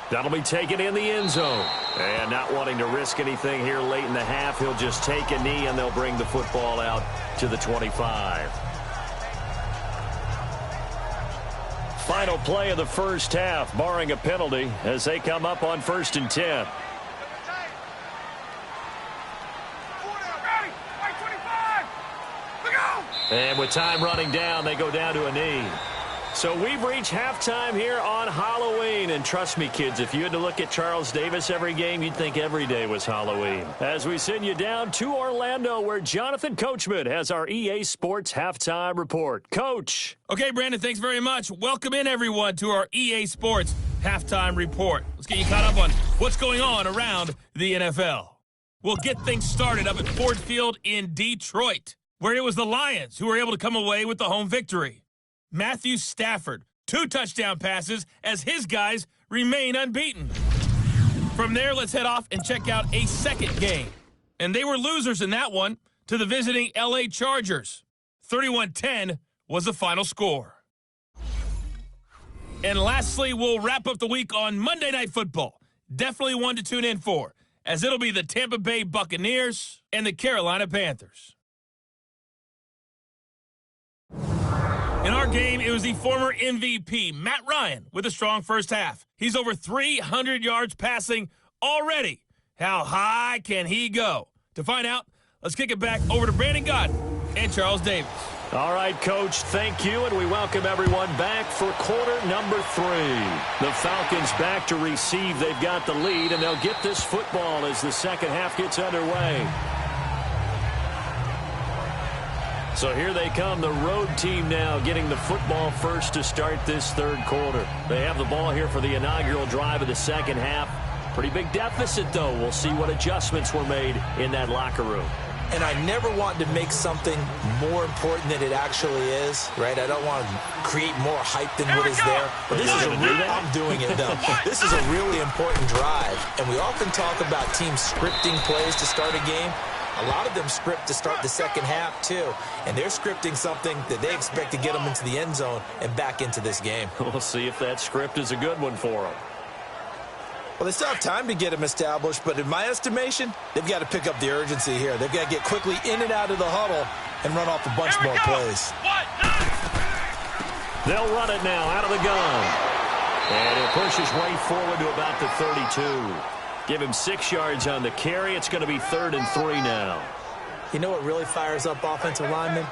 That'll be taken in the end zone. And not wanting to risk anything here late in the half, he'll just take a knee and they'll bring the football out to the 25. Final play of the first half, barring a penalty, as they come up on 1st and 10. And with time running down, they go down to a knee. So we've reached halftime here on Halloween. And trust me, kids, if you had to look at Charles Davis every game, you'd think every day was Halloween. As we send you down to Orlando, where Jonathan Coachman has our EA Sports Halftime Report. Coach. Okay, Brandon, thanks very much. Welcome in, everyone, to our EA Sports Halftime Report. Let's get you caught up on what's going on around the NFL. We'll get things started up at Ford Field in Detroit, where it was the Lions who were able to come away with the home victory. Matthew Stafford, 2 touchdown passes as his guys remain unbeaten. From there, let's head off and check out a second game. And they were losers in that one to the visiting L.A. Chargers. 31-10 was the final score. And lastly, we'll wrap up the week on Monday Night Football. Definitely one to tune in for, as it'll be the Tampa Bay Buccaneers and the Carolina Panthers. In our game, it was the former MVP, Matt Ryan, with a strong first half. He's over 300 yards passing already. How high can he go? To find out, let's kick it back over to Brandon Godden and Charles Davis. All right, Coach, thank you, and we welcome everyone back for quarter number 3. The Falcons back to receive. They've got the lead, and they'll get this football as the second half gets underway. So here they come, the road team now getting the football first to start this third quarter. They have the ball here for the inaugural drive of the second half. Pretty big deficit, though. We'll see what adjustments were made in that locker room. And I never want to make something more important than it actually is, right? I don't want to create more hype than what is there. But this is a real, I'm doing it, though. This is a really important drive. And we often talk about teams scripting plays to start a game. A lot of them script to start the second half, too. And they're scripting something that they expect to get them into the end zone and back into this game. We'll see if that script is a good one for them. Well, they still have time to get them established, but in my estimation, they've got to pick up the urgency here. They've got to get quickly in and out of the huddle and run off a bunch more plays. They'll run it now out of the gun. And it pushes way forward to about the 32. Give him 6 yards on the carry. It's going to be 3rd and 3 now. You know what really fires up offensive linemen?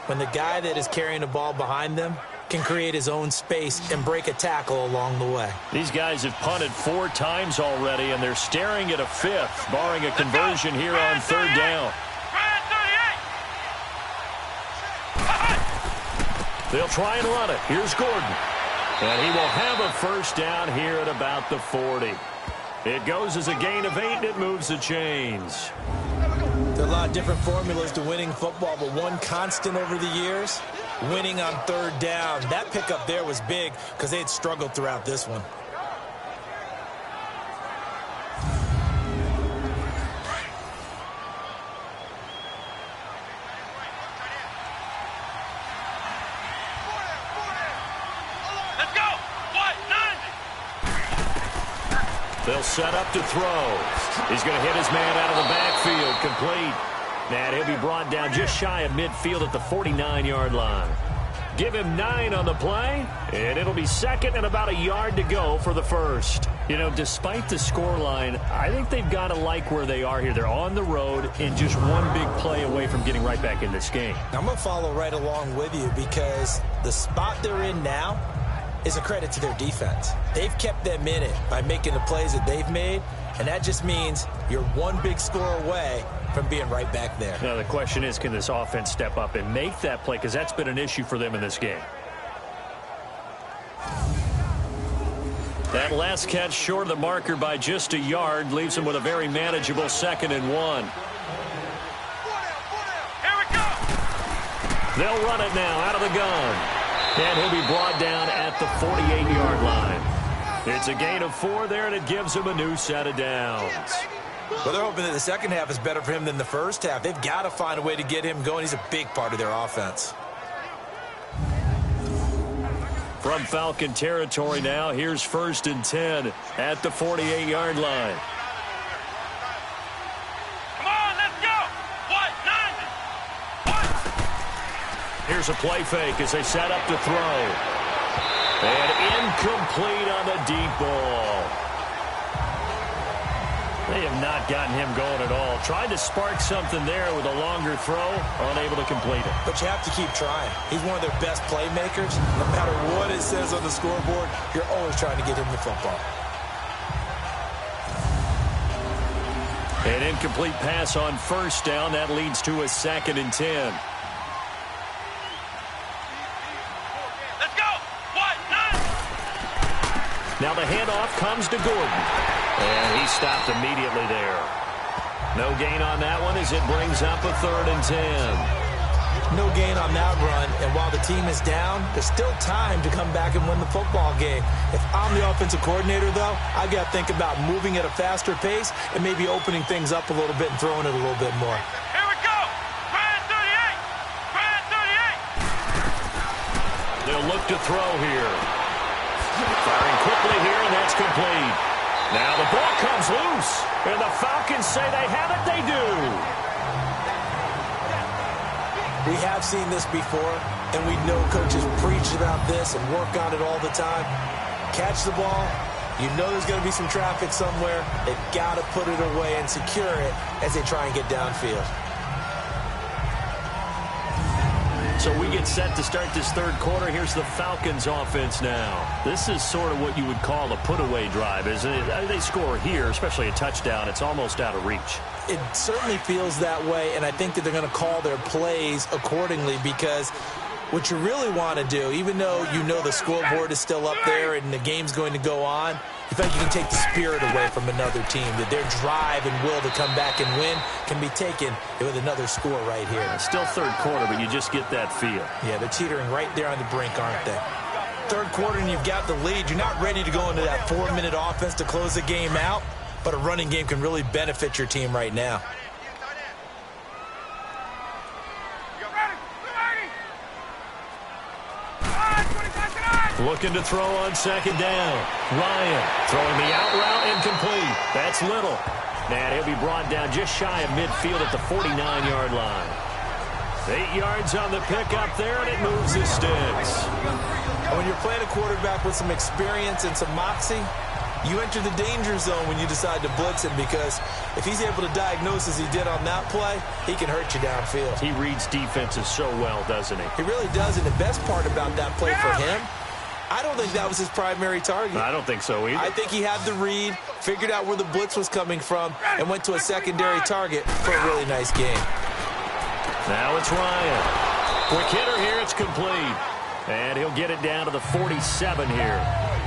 When the guy that is carrying the ball behind them can create his own space and break a tackle along the way. These guys have punted 4 times already, and they're staring at a 5th, barring a conversion here on 3rd down. They'll try and run it. Here's Gordon. And he will have a first down here at about the 40. It goes as a gain of 8, and it moves the chains. There are a lot of different formulas to winning football, but one constant over the years, winning on 3rd down. That pickup there was big because they had struggled throughout this one. Let's go. 1, 9. They'll set up to throw. He's going to hit his man out of the backfield. Complete. And he'll be brought down just shy of midfield at the 49-yard line. Give him 9 on the play, and it'll be second and about a yard to go for the first. You know, despite the scoreline, I think they've got to like where they are here. They're on the road and just one big play away from getting right back in this game. I'm going to follow right along with you because the spot they're in now is a credit to their defense. They've kept them in it by making the plays that they've made, and that just means you're one big score away from being right back there. Now, the question is, can this offense step up and make that play? Because that's been an issue for them in this game. That last catch short of the marker by just a yard leaves him with a very manageable 2nd and 1. Here we go. They'll run it now out of the gun. And he'll be brought down at the 48-yard line. It's a gain of 4 there, and it gives him a new set of downs. Well, they're hoping that the second half is better for him than the first half. They've got to find a way to get him going. He's a big part of their offense. From Falcon territory now, here's 1st and 10 at the 48-yard line. Come on, let's go. 1-9. Here's a play fake as they set up to throw. And incomplete on the deep ball. They have not gotten him going at all. Tried to spark something there with a longer throw, unable to complete it. But you have to keep trying. He's one of their best playmakers. No matter what it says on the scoreboard, you're always trying to get him the football. An incomplete pass on 1st down. That leads to a 2nd and 10. Let's go. 1-9. Now the handoff comes to Gordon. And he stopped immediately there. No gain on that one as it brings up a 3rd and 10. No gain on that run, and while the team is down, there's still time to come back and win the football game. If I'm the offensive coordinator, though, I've got to think about moving at a faster pace and maybe opening things up a little bit and throwing it a little bit more. Here we go. Brand 38. Brand 38. They'll look to throw here. Firing quickly here, and that's complete. Now the ball comes loose, and the Falcons say they have it. They do. We have seen this before, and we know coaches preach about this and work on it all the time. Catch the ball. You know there's going to be some traffic somewhere. They've got to put it away and secure it as they try and get downfield. So we get set to start this 3rd quarter. Here's the Falcons offense now. This is sort of what you would call a put-away drive, isn't it? They score here, especially a touchdown. It's almost out of reach. It certainly feels that way, and I think that they're going to call their plays accordingly because what you really want to do, even though you know the scoreboard is still up there and the game's going to go on, you feel like you can take the spirit away from another team, that their drive and will to come back and win can be taken with another score right here. It's still 3rd quarter, but you just get that feel. Yeah, they're teetering right there on the brink, aren't they? 3rd quarter and you've got the lead. You're not ready to go into that 4-minute offense to close the game out, but a running game can really benefit your team right now. Looking to throw on 2nd down. Ryan throwing the out route incomplete. That's Little. And he'll be brought down just shy of midfield at the 49-yard line. 8 yards on the pickup there, and it moves the sticks. When you're playing a quarterback with some experience and some moxie, you enter the danger zone when you decide to blitz him because if he's able to diagnose as he did on that play, he can hurt you downfield. He reads defenses so well, doesn't he? He really does, and the best part about that play for him, I don't think that was his primary target. I don't think so either. I think he had the read, figured out where the blitz was coming from, and went to a secondary target for a really nice game. Now it's Ryan. Quick hitter here, it's complete. And he'll get it down to the 47 here.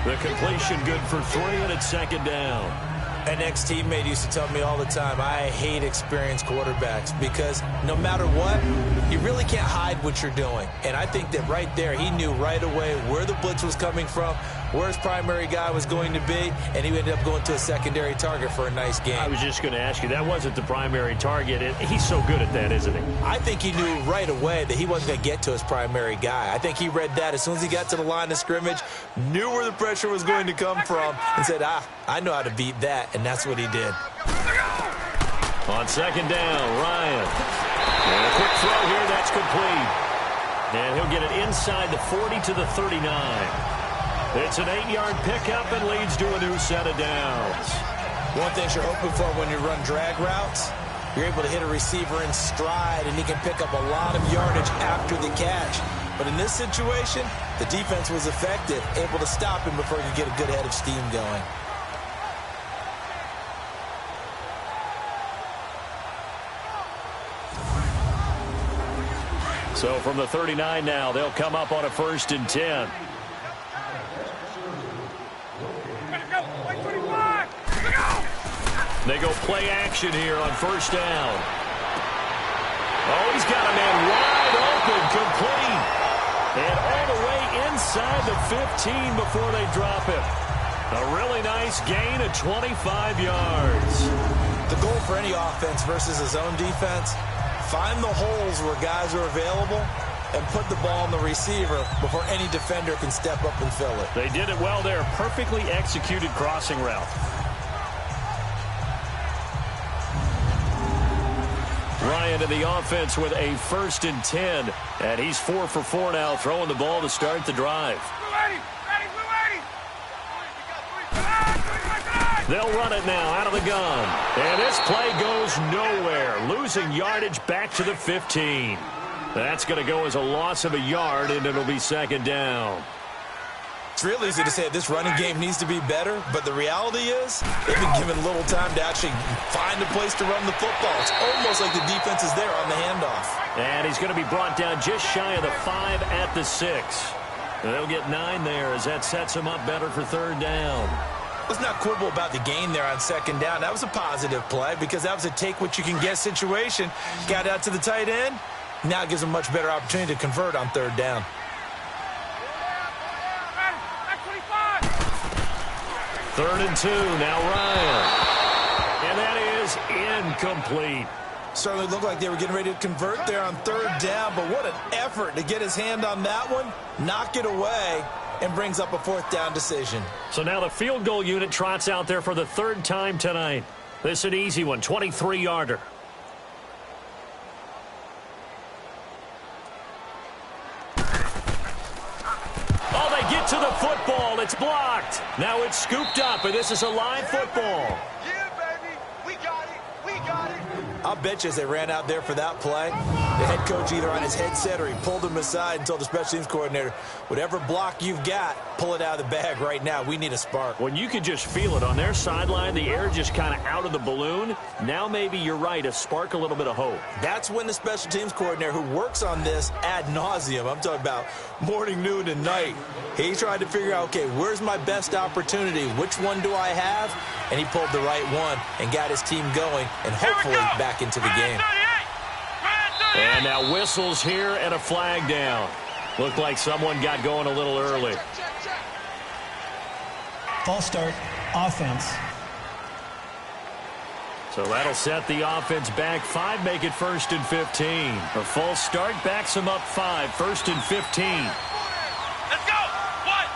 The completion good for 3, and it's 2nd down. An ex-teammate used to tell me all the time, I hate experienced quarterbacks because no matter what, you really can't hide what you're doing. And I think that right there, he knew right away where the blitz was coming from, where his primary guy was going to be, and he ended up going to a secondary target for a nice game. I was just going to ask you, that wasn't the primary target. He's so good at that, isn't he? I think he knew right away that he wasn't going to get to his primary guy. I think he read that as soon as he got to the line of scrimmage, knew where the pressure was going to come from, and said, I know how to beat that, and that's what he did. On second down, Ryan. And a quick throw here, that's complete. And he'll get it inside the 40 to the 39. It's an 8-yard pickup and leads to a new set of downs. One thing you're hoping for when you run drag routes, you're able to hit a receiver in stride, and he can pick up a lot of yardage after the catch. But in this situation, the defense was effective, able to stop him before he could get a good head of steam going. So from the 39 now, they'll come up on a 1st and 10. They go play action here on 1st down. Oh, he's got a man wide open, complete. And all the way inside the 15 before they drop him. A really nice gain of 25 yards. The goal for any offense versus his own defense, find the holes where guys are available and put the ball on the receiver before any defender can step up and fill it. They did it well there. Perfectly executed crossing route. Ryan to the offense with a 1st and 10. And he's 4 for 4 now, throwing the ball to start the drive. They'll run it now out of the gun. And this play goes nowhere. Losing yardage back to the 15. That's going to go as a loss of a yard, and it'll be 2nd down. It's real easy to say this running game needs to be better, but the reality is they've been given little time to actually find a place to run the football. It's almost like the defense is there on the handoff. And he's going to be brought down just shy of the 5 at the 6. They'll get 9 there as that sets him up better for 3rd down. Let's not quibble about the gain there on 2nd down. That was a positive play because that was a take-what-you-can-get situation. Got out to the tight end. Now it gives him a much better opportunity to convert on 3rd down. 3rd and 2, now Ryan. And that is incomplete. Certainly looked like they were getting ready to convert there on 3rd down, but what an effort to get his hand on that one, knock it away, and brings up a 4th down decision. So now the field goal unit trots out there for the 3rd time tonight. This is an easy one, 23-yarder. Oh, they get to the football. It's blocked. Now it's scooped up, and this is a live football. Yeah, baby. We got it. We got it. I'll bet you as they ran out there for that play, the head coach either on his headset or he pulled him aside and told the special teams coordinator, whatever block you've got, pull it out of the bag right now. We need a spark. When you can just feel it on their sideline, the air just kind of out of the balloon. Now maybe you're right, a spark a little bit of hope. That's when the special teams coordinator who works on this ad nauseum, I'm talking about morning, noon, and night, he tried to figure out, okay, where's my best opportunity? Which one do I have? And he pulled the right one and got his team going and hopefully back into the game. And now whistles here and a flag down. Looked like someone got going a little early. False start, offense. So that'll set the offense back 5, make it 1st and 15. A false start backs him up 5, 1st and 15. Let's go. 1,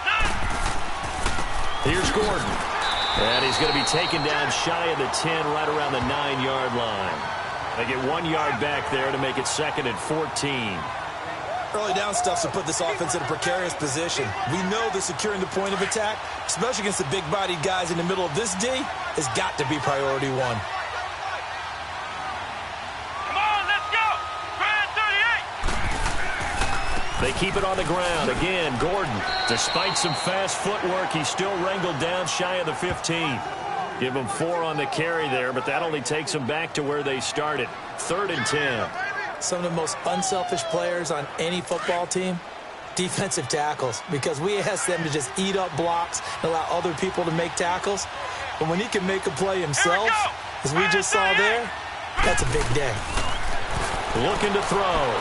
9. Here's Gordon. And he's going to be taken down shy of the 10, right around the 9-yard line. They get 1 yard back there to make it 2nd and 14. Early down stuff to put this offense in a precarious position. We know that securing the point of attack, especially against the big-bodied guys in the middle of this D, has got to be priority 1. Come on, let's go. Brand 38. They keep it on the ground. Again, Gordon, despite some fast footwork, he's still wrangled down shy of the 15. Give him 4 on the carry there, but that only takes them back to where they started. 3rd and 10. Some of the most unselfish players on any football team, defensive tackles, because we ask them to just eat up blocks and allow other people to make tackles. But when he can make a play himself, as we just saw there, that's a big day. Looking to throw.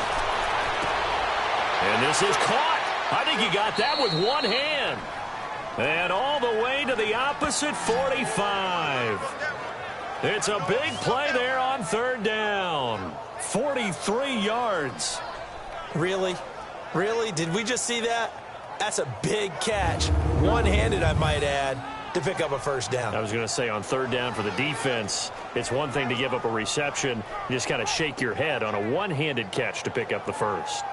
And this is caught. I think he got that with one hand. And all the way to the opposite 45. It's a big play there on 3rd down. 43 yards. Really? Really? Did we just see that? That's a big catch. One-handed, I might add. to pick up a first down. I was going to say on third down for the defense, it's one thing to give up a reception. You just kind of shake your head on a one-handed catch to pick up the first.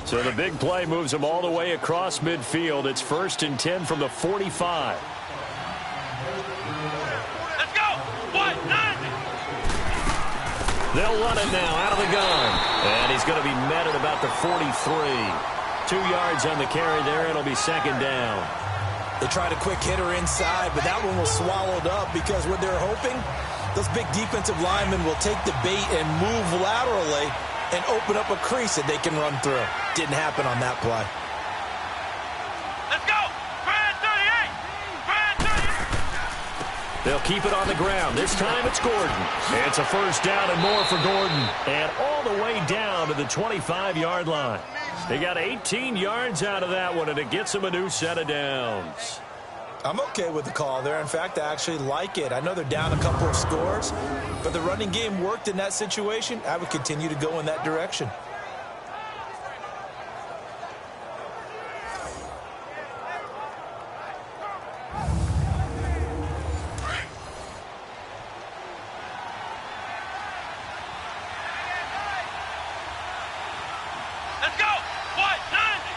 So the big play moves them all the way across midfield. It's 1st and 10 from the 45. Let's go. 190. They'll run it now out of the gun. And he's going to be met at about the 43. 2 yards on the carry there. It'll be 2nd down. They tried a quick hitter inside, but that one was swallowed up because what they're hoping, those big defensive linemen will take the bait and move laterally and open up a crease that they can run through. Didn't happen on that play. Let's go. Brand 38. Brand 38. They'll keep it on the ground. This time it's Gordon. It's a first down and more for Gordon. And all the way down to the 25-yard line. They got 18 yards out of that one, and it gets them a new set of downs. I'm okay with the call there. In fact, I actually like it. I know they're down a couple of scores, but the running game worked in that situation. I would continue to go in that direction. Let's go. 190.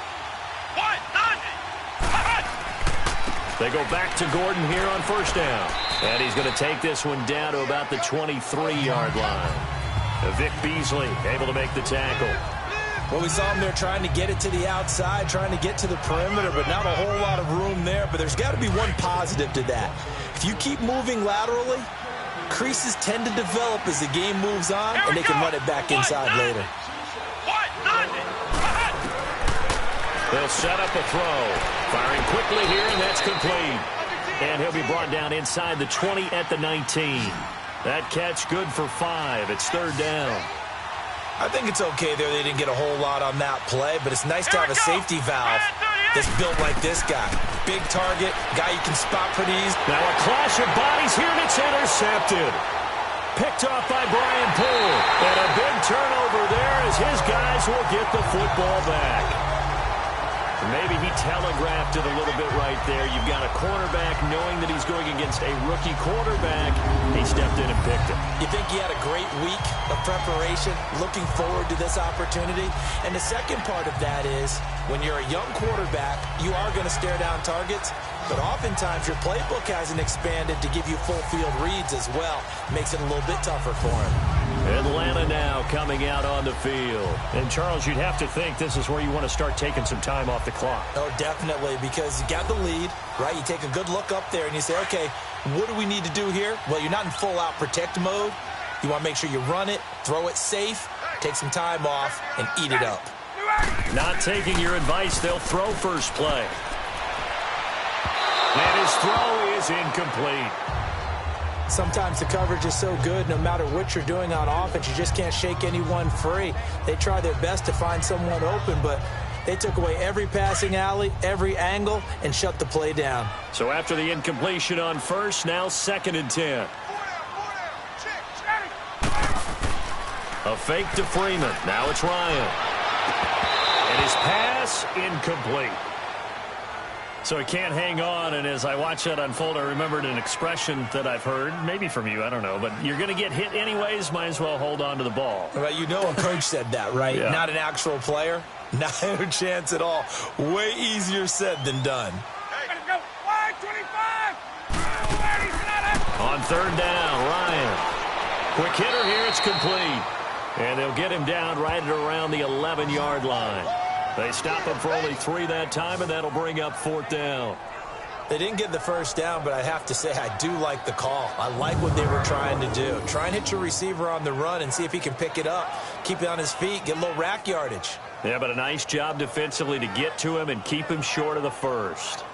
190. They go back to Gordon here on first down. And he's going to take this one down to about the 23-yard line. Vic Beasley able to make the tackle. Well, we saw him there trying to get it to the outside, trying to get to the perimeter, but not a whole lot of room there. But there's got to be one positive to that. If you keep moving laterally, creases tend to develop as the game moves on, and they can run it back inside later. 190. They'll set up a throw. Firing quickly here, and that's complete. And he'll be brought down inside the 20 at the 19. That catch good for 5. It's 3rd down. I think it's okay there. They didn't get a whole lot on that play, but it's nice to have a safety valve that's built like this guy. Big target, guy you can spot pretty easy. Now a clash of bodies here, and it's intercepted. Picked off by Brian Poole. And a big turnover there as his guys will get the football back. Maybe he telegraphed it a little bit right there. You've got a cornerback knowing that he's going against a rookie quarterback. He stepped in and picked it. You think he had a great week of preparation, looking forward to this opportunity? And the second part of that is, when you're a young quarterback, you are going to stare down targets, but oftentimes your playbook hasn't expanded to give you full field reads as well. Makes it a little bit tougher for him. Atlanta now coming out on the field. And, Charles, you'd have to think this is where you want to start taking some time off the clock. Oh, definitely, because you got the lead, right? You take a good look up there and you say, okay, what do we need to do here? Well, you're not in full-out protect mode. You want to make sure you run it, throw it safe, take some time off, and eat it up. Not taking your advice, they'll throw first play. And his throw is incomplete. Sometimes the coverage is so good, no matter what you're doing on offense, you just can't shake anyone free. They try their best to find someone open, but they took away every passing alley, every angle, and shut the play down. So after the incompletion on first, now 2nd and 10. A fake to Freeman. Now it's Ryan. And his pass incomplete. So he can't hang on, and as I watch that unfold, I remembered an expression that I've heard, maybe from you, I don't know, but you're going to get hit anyways, might as well hold on to the ball. Well, you know a coach said that, right? Yeah. Not an actual player. Not a chance at all. Way easier said than done. Let's go. 525. On 3rd down, Ryan. Quick hitter here, it's complete. And they'll get him down right at around the 11-yard line. They stop him for only 3 that time, and that'll bring up 4th down. They didn't get the first down, but I have to say I do like the call. I like what they were trying to do. Try and hit your receiver on the run and see if he can pick it up. Keep it on his feet, get a little rack yardage. Yeah, but a nice job defensively to get to him and keep him short of the first.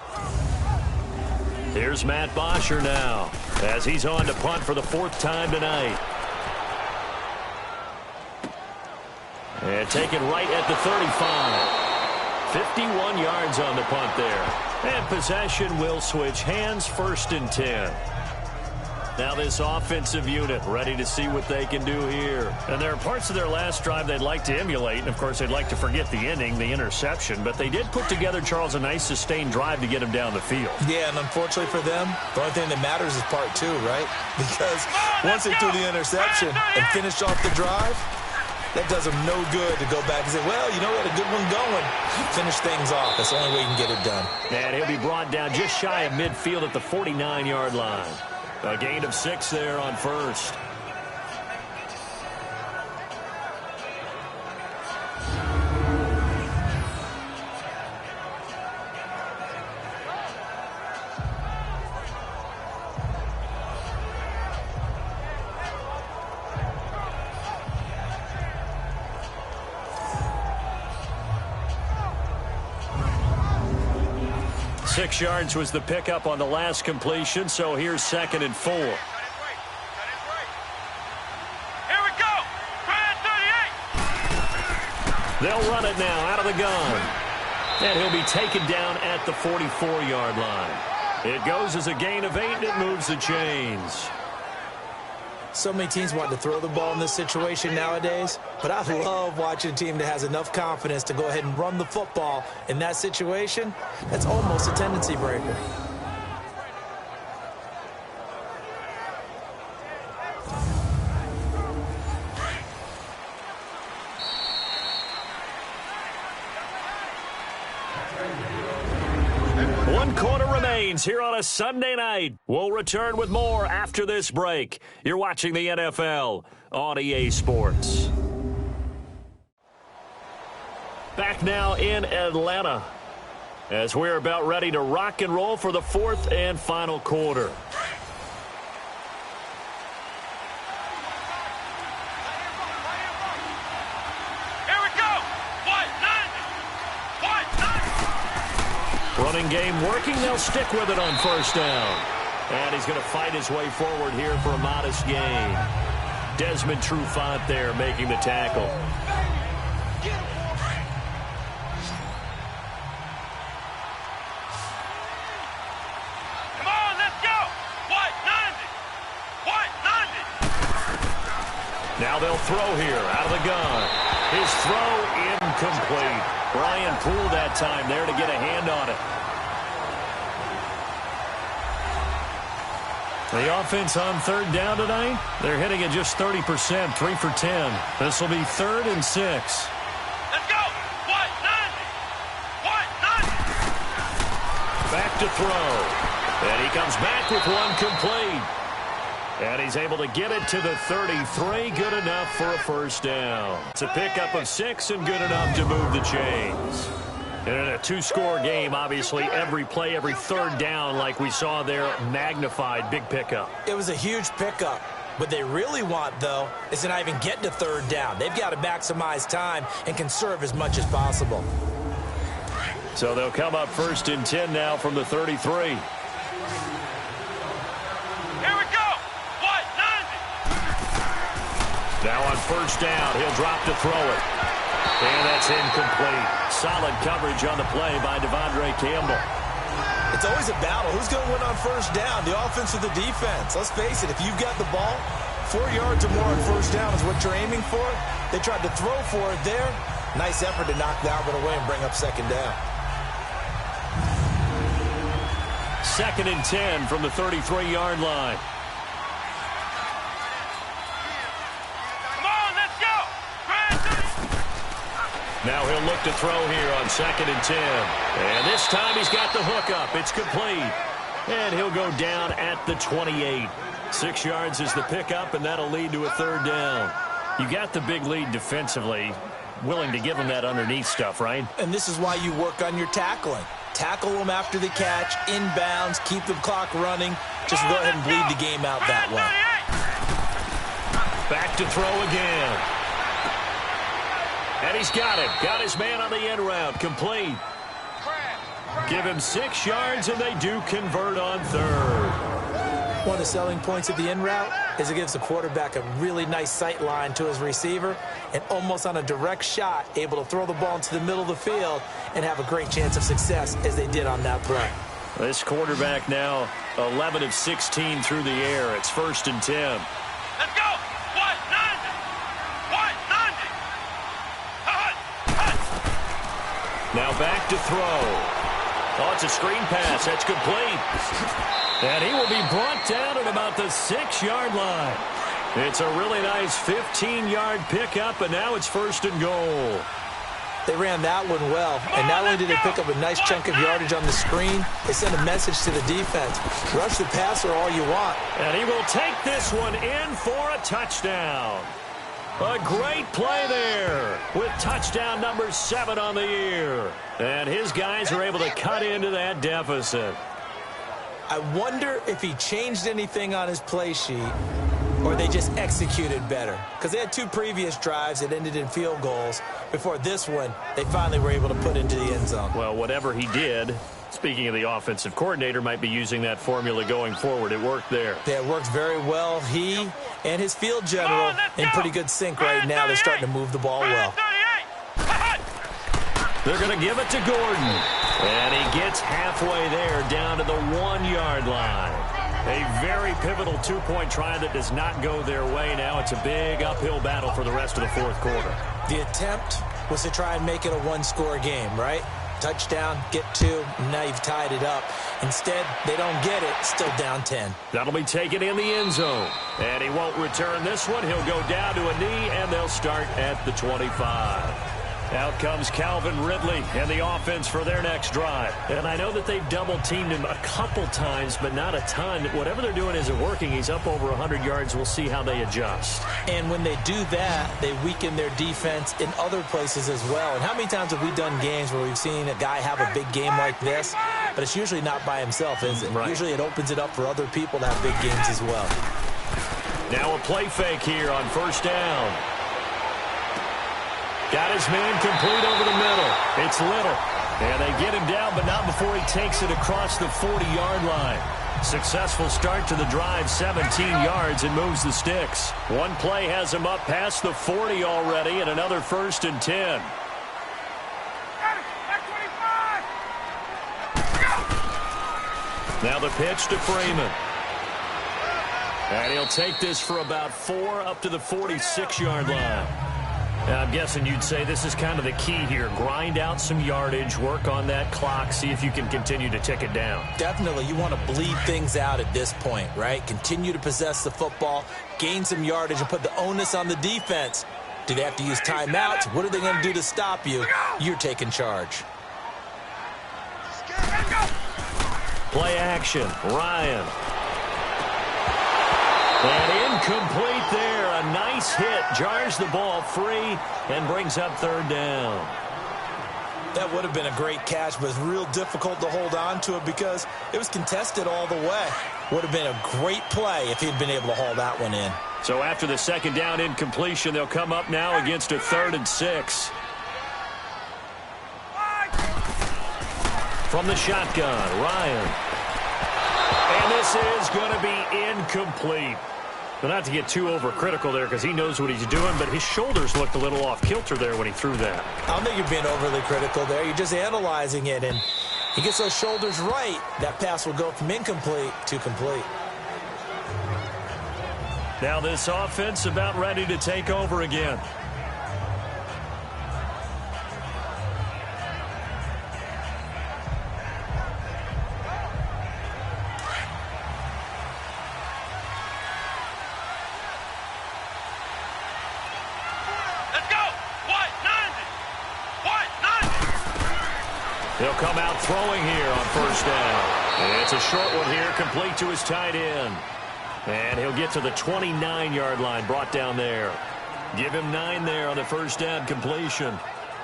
Here's Matt Bosher now as he's on to punt for the 4th time tonight. And taken right at the 35. 51 yards on the punt there. And possession will switch hands, 1st and 10. Now this offensive unit ready to see what they can do here. And there are parts of their last drive they'd like to emulate. And, of course, they'd like to forget the inning, the interception. But they did put together, Charles, a nice sustained drive to get him down the field. Yeah, and unfortunately for them, the only thing that matters is part two, right? Because once they threw the interception and finished off the drive, that does them no good to go back and say, well, you know, we had a good one going. Finish things off. That's the only way you can get it done. And he'll be brought down just shy of midfield at the 49-yard line. A gain of 6 there on first. Six yards was the pickup on the last completion, so here's 2nd and 4. Here we go. Brand 38. They'll run it now out of the gun. And he'll be taken down at the 44-yard line. It goes as a gain of 8, and it moves the chains. So many teams want to throw the ball in this situation nowadays, but I love watching a team that has enough confidence to go ahead and run the football in that situation. That's almost a tendency breaker. One quarter remains here on a Sunday night. We'll return with more after this break. You're watching the NFL on EA Sports. Back now in Atlanta as we're about ready to rock and roll for the 4th and final quarter. Running game working. They'll stick with it on first down. And he's going to fight his way forward here for a modest gain. Desmond Trufant there making the tackle. Come on, let's go. White 90. White 90. Now they'll throw here out of the gun. His throw incomplete. Brian Poole that time there to get a hand on it. The offense on 3rd down tonight, they're hitting at just 30%, 3 for 10. This will be 3rd and 6. Let's go. White 90. White 90. Back to throw. And he comes back with one complete. And he's able to get it to the 33. Good enough for a first down. It's a pickup of 6 and good enough to move the chains. And in a 2-score game, obviously, every play, every 3rd down, like we saw there, magnified, big pickup. It was a huge pickup. What they really want, though, is to not even get to 3rd down. They've got to maximize time and conserve as much as possible. So they'll come up 1st and 10 now from the 33. Now on first down, he'll drop to throw it. And that's incomplete. Solid coverage on the play by Devondre Campbell. It's always a battle. Who's going to win on first down, the offense or the defense? Let's face it, if you've got the ball, 4 yards or more on first down is what you're aiming for. They tried to throw for it there. Nice effort to knock that one away and bring up 2nd down. 2nd and 10 from the 33-yard line. Now he'll look to throw here on 2nd and 10. And this time he's got the hook up. It's complete. And he'll go down at the 28. 6 yards is the pickup, and that'll lead to a 3rd down. You got the big lead defensively. Willing to give him that underneath stuff, right? And this is why you work on your tackling. Tackle them after the catch, inbounds, keep the clock running. Just go ahead and bleed the game out that way. Back to throw again. And he's got it. Got his man on the end route. Complete. Give him 6 yards, and they do convert on 3rd. One of the selling points of the in route is it gives the quarterback a really nice sight line to his receiver and almost on a direct shot able to throw the ball into the middle of the field and have a great chance of success as they did on that play. This quarterback now 11 of 16 through the air. It's 1st and 10. Let's go. What? 90. What? 90. Now back to throw. Oh, it's a screen pass. That's complete. And he will be brought down at about the 6-yard line. It's a really nice 15-yard pickup, and now it's 1st and goal. They ran that one well, and not only did they pick up a nice chunk of yardage on the screen, they sent a message to the defense. Rush the passer all you want. And he will take this one in for a touchdown. A great play there with touchdown number 7 on the year. And his guys are able to cut into that deficit. I wonder if he changed anything on his play sheet or they just executed better. Because they had 2 previous drives that ended in field goals. Before this one, they finally were able to put into the end zone. Well, whatever he did, speaking of the offensive coordinator, might be using that formula going forward. It worked there. Yeah, it worked very well. He and his field general in pretty good sync right now. They're starting to move the ball well. They're going to give it to Gordon. And he gets halfway there down to the 1-yard line. A very pivotal 2-point try that does not go their way. Now it's a big uphill battle for the rest of the 4th quarter. The attempt was to try and make it a 1-score game, right? Touchdown, get 2, and now you've tied it up. Instead, they don't get it, still down 10. That'll be taken in the end zone. And he won't return this one. He'll go down to a knee, and they'll start at the 25. Out comes Calvin Ridley and the offense for their next drive. And I know that they've double-teamed him a couple times, but not a ton. Whatever they're doing isn't working. He's up over 100 yards. We'll see how they adjust. And when they do that, they weaken their defense in other places as well. And how many times have we done games where we've seen a guy have a big game like this, but it's usually not by himself, is it? Right. Usually it opens it up for other people to have big games as well. Now a play fake here on 1st down. Got his man complete over the middle. It's Little. And they get him down, but not before he takes it across the 40-yard line. Successful start to the drive, 17 yards, and moves the sticks. One play has him up past the 40 already, and another 1st and 10. Now the pitch to Freeman. And he'll take this for about 4 up to the 46-yard line. I'm guessing you'd say this is kind of the key here. Grind out some yardage, work on that clock, see if you can continue to tick it down. Definitely, you want to bleed things out at this point, right? Continue to possess the football, gain some yardage, and put the onus on the defense. Do they have to use timeouts? What are they going to do to stop you? You're taking charge. Play action, Ryan. And incomplete there. A nice hit. Jars the ball free and brings up 3rd down. That would have been a great catch, but it's real difficult to hold on to it because it was contested all the way. Would have been a great play if he'd been able to haul that one in. So after the 2nd down incompletion, they'll come up now against a 3rd and 6. From the shotgun, Ryan. And this is going to be incomplete. But not to get too overcritical there because he knows what he's doing, but his shoulders looked a little off kilter there when he threw that. I don't think you're being overly critical there. You're just analyzing it, and he gets those shoulders right. That pass will go from incomplete to complete. Now this offense about ready to take over again. He'll come out throwing here on 1st down. It's a short one here, complete to his tight end. And he'll get to the 29-yard line, brought down there. Give him 9 there on the 1st down completion.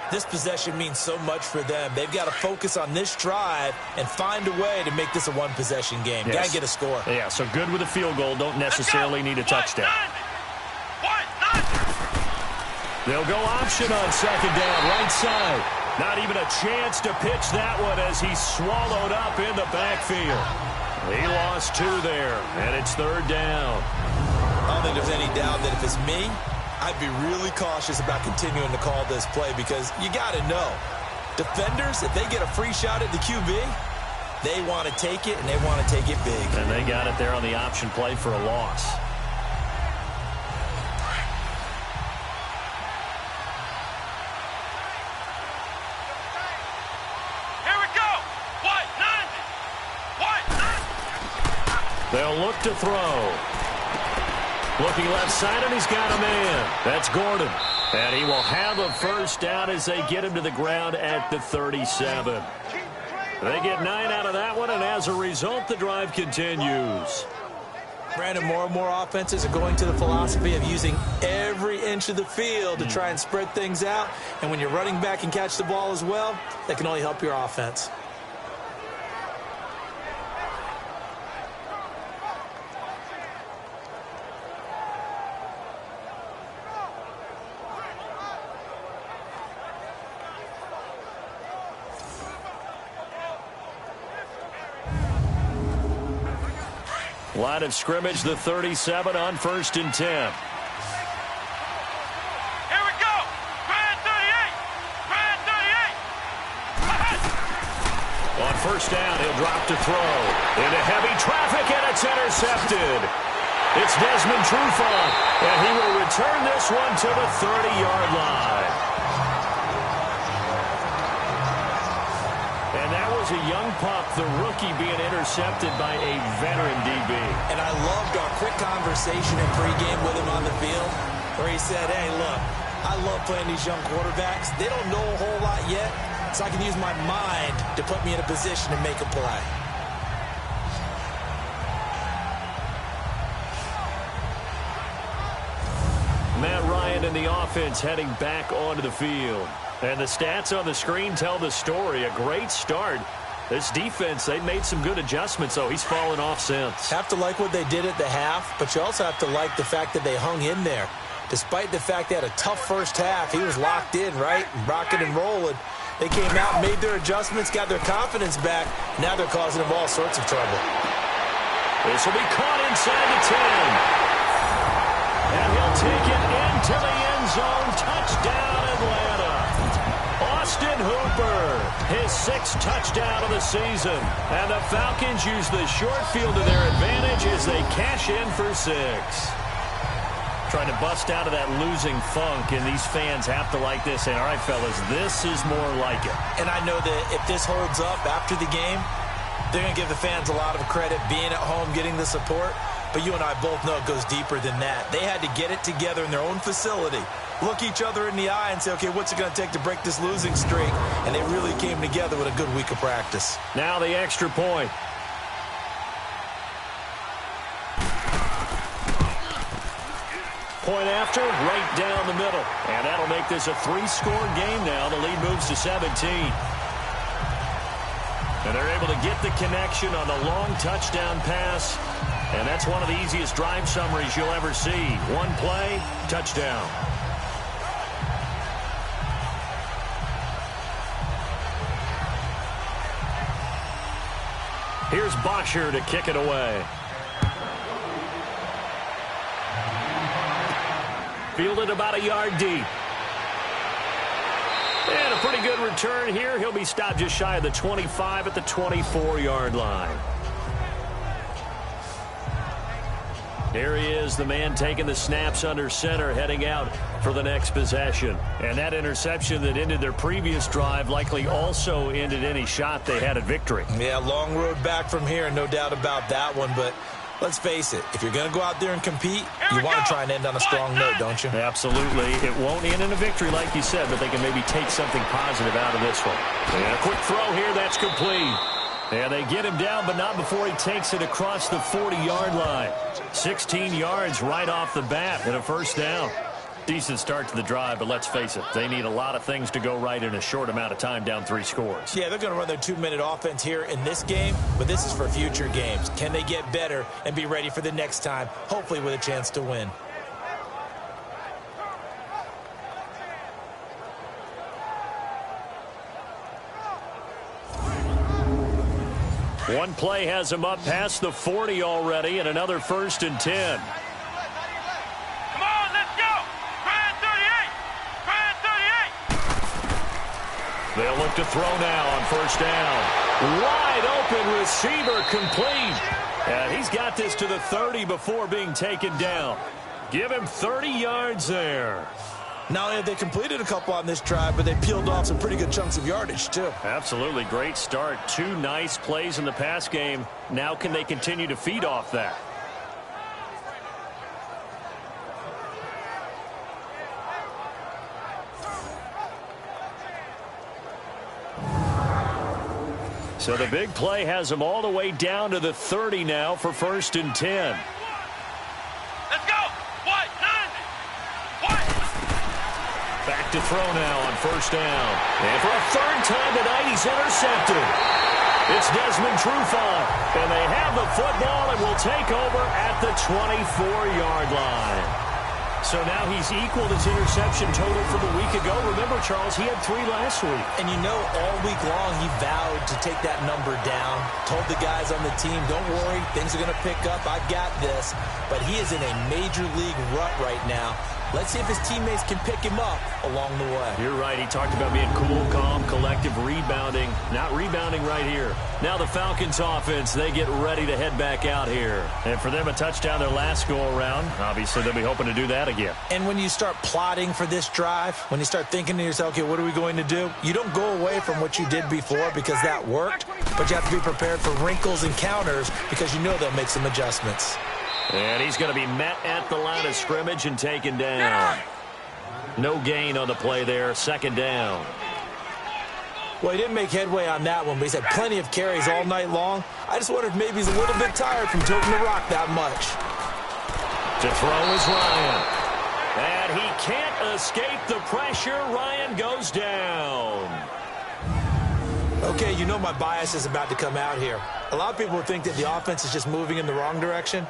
This possession means so much for them. They've got to focus on this drive and find a way to make this a one-possession game. Yes. Got to get a score. Yeah, so good with a field goal. Don't necessarily need a touchdown. They'll go option on 2nd down, right side. Not even a chance to pitch that one as he's swallowed up in the backfield. He lost 2 there, and it's 3rd down. I don't think there's any doubt that if it's me, I'd be really cautious about continuing to call this play because you got to know. Defenders, if they get a free shot at the QB, They want to take it, and they want to take it big. And they got it there on the option play for a loss. Here we go. White, 90. White, 90. They'll look to throw. Looking left side, and he's got a man. That's Gordon. And he will have a first down as they get him to the ground at the 37. They get 9 out of that one, and as a result, the drive continues. Brandon, more and more offenses are going to the philosophy of using every inch of the field to try and spread things out. And when you're running back and catch the ball as well, that can only help your offense. Line of scrimmage, the 37 on 1st and 10. Here we go. Brand 38. Brand 38. On 1st down, he'll drop to throw. Into heavy traffic, and it's intercepted. It's Desmond Trufant, and he will return this one to the 30-yard line. And that was a young pup, the rookie, being intercepted by a veteran DB. And I loved our quick conversation in pregame with him on the field where he said, hey, look, I love playing these young quarterbacks. They don't know a whole lot yet, so I can use my mind to put me in a position to make a play. Matt Ryan and the offense heading back onto the field. And the stats on the screen tell the story. A great start. This defense, they made some good adjustments, though. He's fallen off since. Have to like what they did at the half, but you also have to like the fact that they hung in there. Despite the fact they had a tough first half, he was locked in, right? Rocking and rolling. They came out, made their adjustments, got their confidence back. Now they're causing them all sorts of trouble. This will be caught inside the 10. And he'll take it into the end zone. Touchdown, Atlanta. Austin Hooper, his 6th touchdown of the season. And the Falcons use the short field to their advantage as they cash in for 6. Trying to bust out of that losing funk, and these fans have to like this. And, all right, fellas, this is more like it. And I know that if this holds up after the game, they're going to give the fans a lot of credit being at home, getting the support. But you and I both know it goes deeper than that. They had to get it together in their own facility, look each other in the eye and say, okay, what's it going to take to break this losing streak? And they really came together with a good week of practice. Now the extra point. Point after, right down the middle. And that'll make this a 3-score game now. The lead moves to 17. And they're able to get the connection on the long touchdown pass. And that's one of the easiest drive summaries you'll ever see. One play, touchdown. Here's Bosher to kick it away. Fielded about a yard deep. And a pretty good return here. He'll be stopped just shy of the 25 at the 24-yard line. Here he is, the man taking the snaps under center, heading out for the next possession. And that interception that ended their previous drive likely also ended any shot they had at victory. Yeah, long road back from here, no doubt about that one. But let's face it, if you're going to go out there and compete, you want to try and end on a strong note, don't you? Absolutely. It won't end in a victory like you said, but they can maybe take something positive out of this one. And a quick throw here, that's complete. And they get him down, but not before he takes it across the 40-yard line. 16 yards right off the bat and a first down. Decent start to the drive, but let's face it, they need a lot of things to go right in a short amount of time, down 3 scores. Yeah, they're going to run their 2-minute offense here in this game, but this is for future games. Can they get better and be ready for the next time, hopefully with a chance to win? One play has him up past the 40 already, and another 1st and 10. Come on, let's go. Brand 38. Brand 38. They'll look to throw now on 1st down. Wide open receiver complete. And he's got this to the 30 before being taken down. Give him 30 yards there. Not only have they completed a couple on this drive, but they peeled off some pretty good chunks of yardage, too. Absolutely. Great start. 2 nice plays in the pass game. Now can they continue to feed off that? So the big play has them all the way down to the 30 now for 1st and 10. Let's go. White, 90. White. Back to throw now on 1st down. And for a 3rd time tonight, he's intercepted. It's Desmond Trufant. And they have the football and will take over at the 24-yard line. So now he's equaled his interception total from a week ago. Remember, Charles, he had 3 last week. And you know, all week long he vowed to take that number down. Told the guys on the team, don't worry, things are going to pick up. I've got this. But he is in a major league rut right now. Let's see if his teammates can pick him up along the way. You're right. He talked about being cool, calm, collective, rebounding. Not rebounding right here. Now the Falcons offense, they get ready to head back out here. And for them, a touchdown their last go-around. Obviously, they'll be hoping to do that again. And when you start plotting for this drive, when you start thinking to yourself, okay, what are we going to do? You don't go away from what you did before because that worked, but you have to be prepared for wrinkles and counters because you know they'll make some adjustments. And he's going to be met at the line of scrimmage and taken down. No gain on the play there. 2nd down. Well, he didn't make headway on that one, but he's had plenty of carries all night long. I just wonder if maybe he's a little bit tired from toting the rock that much. To throw is Ryan. And he can't escape the pressure. Ryan goes down. Okay, you know my bias is about to come out here. A lot of people think that the offense is just moving in the wrong direction.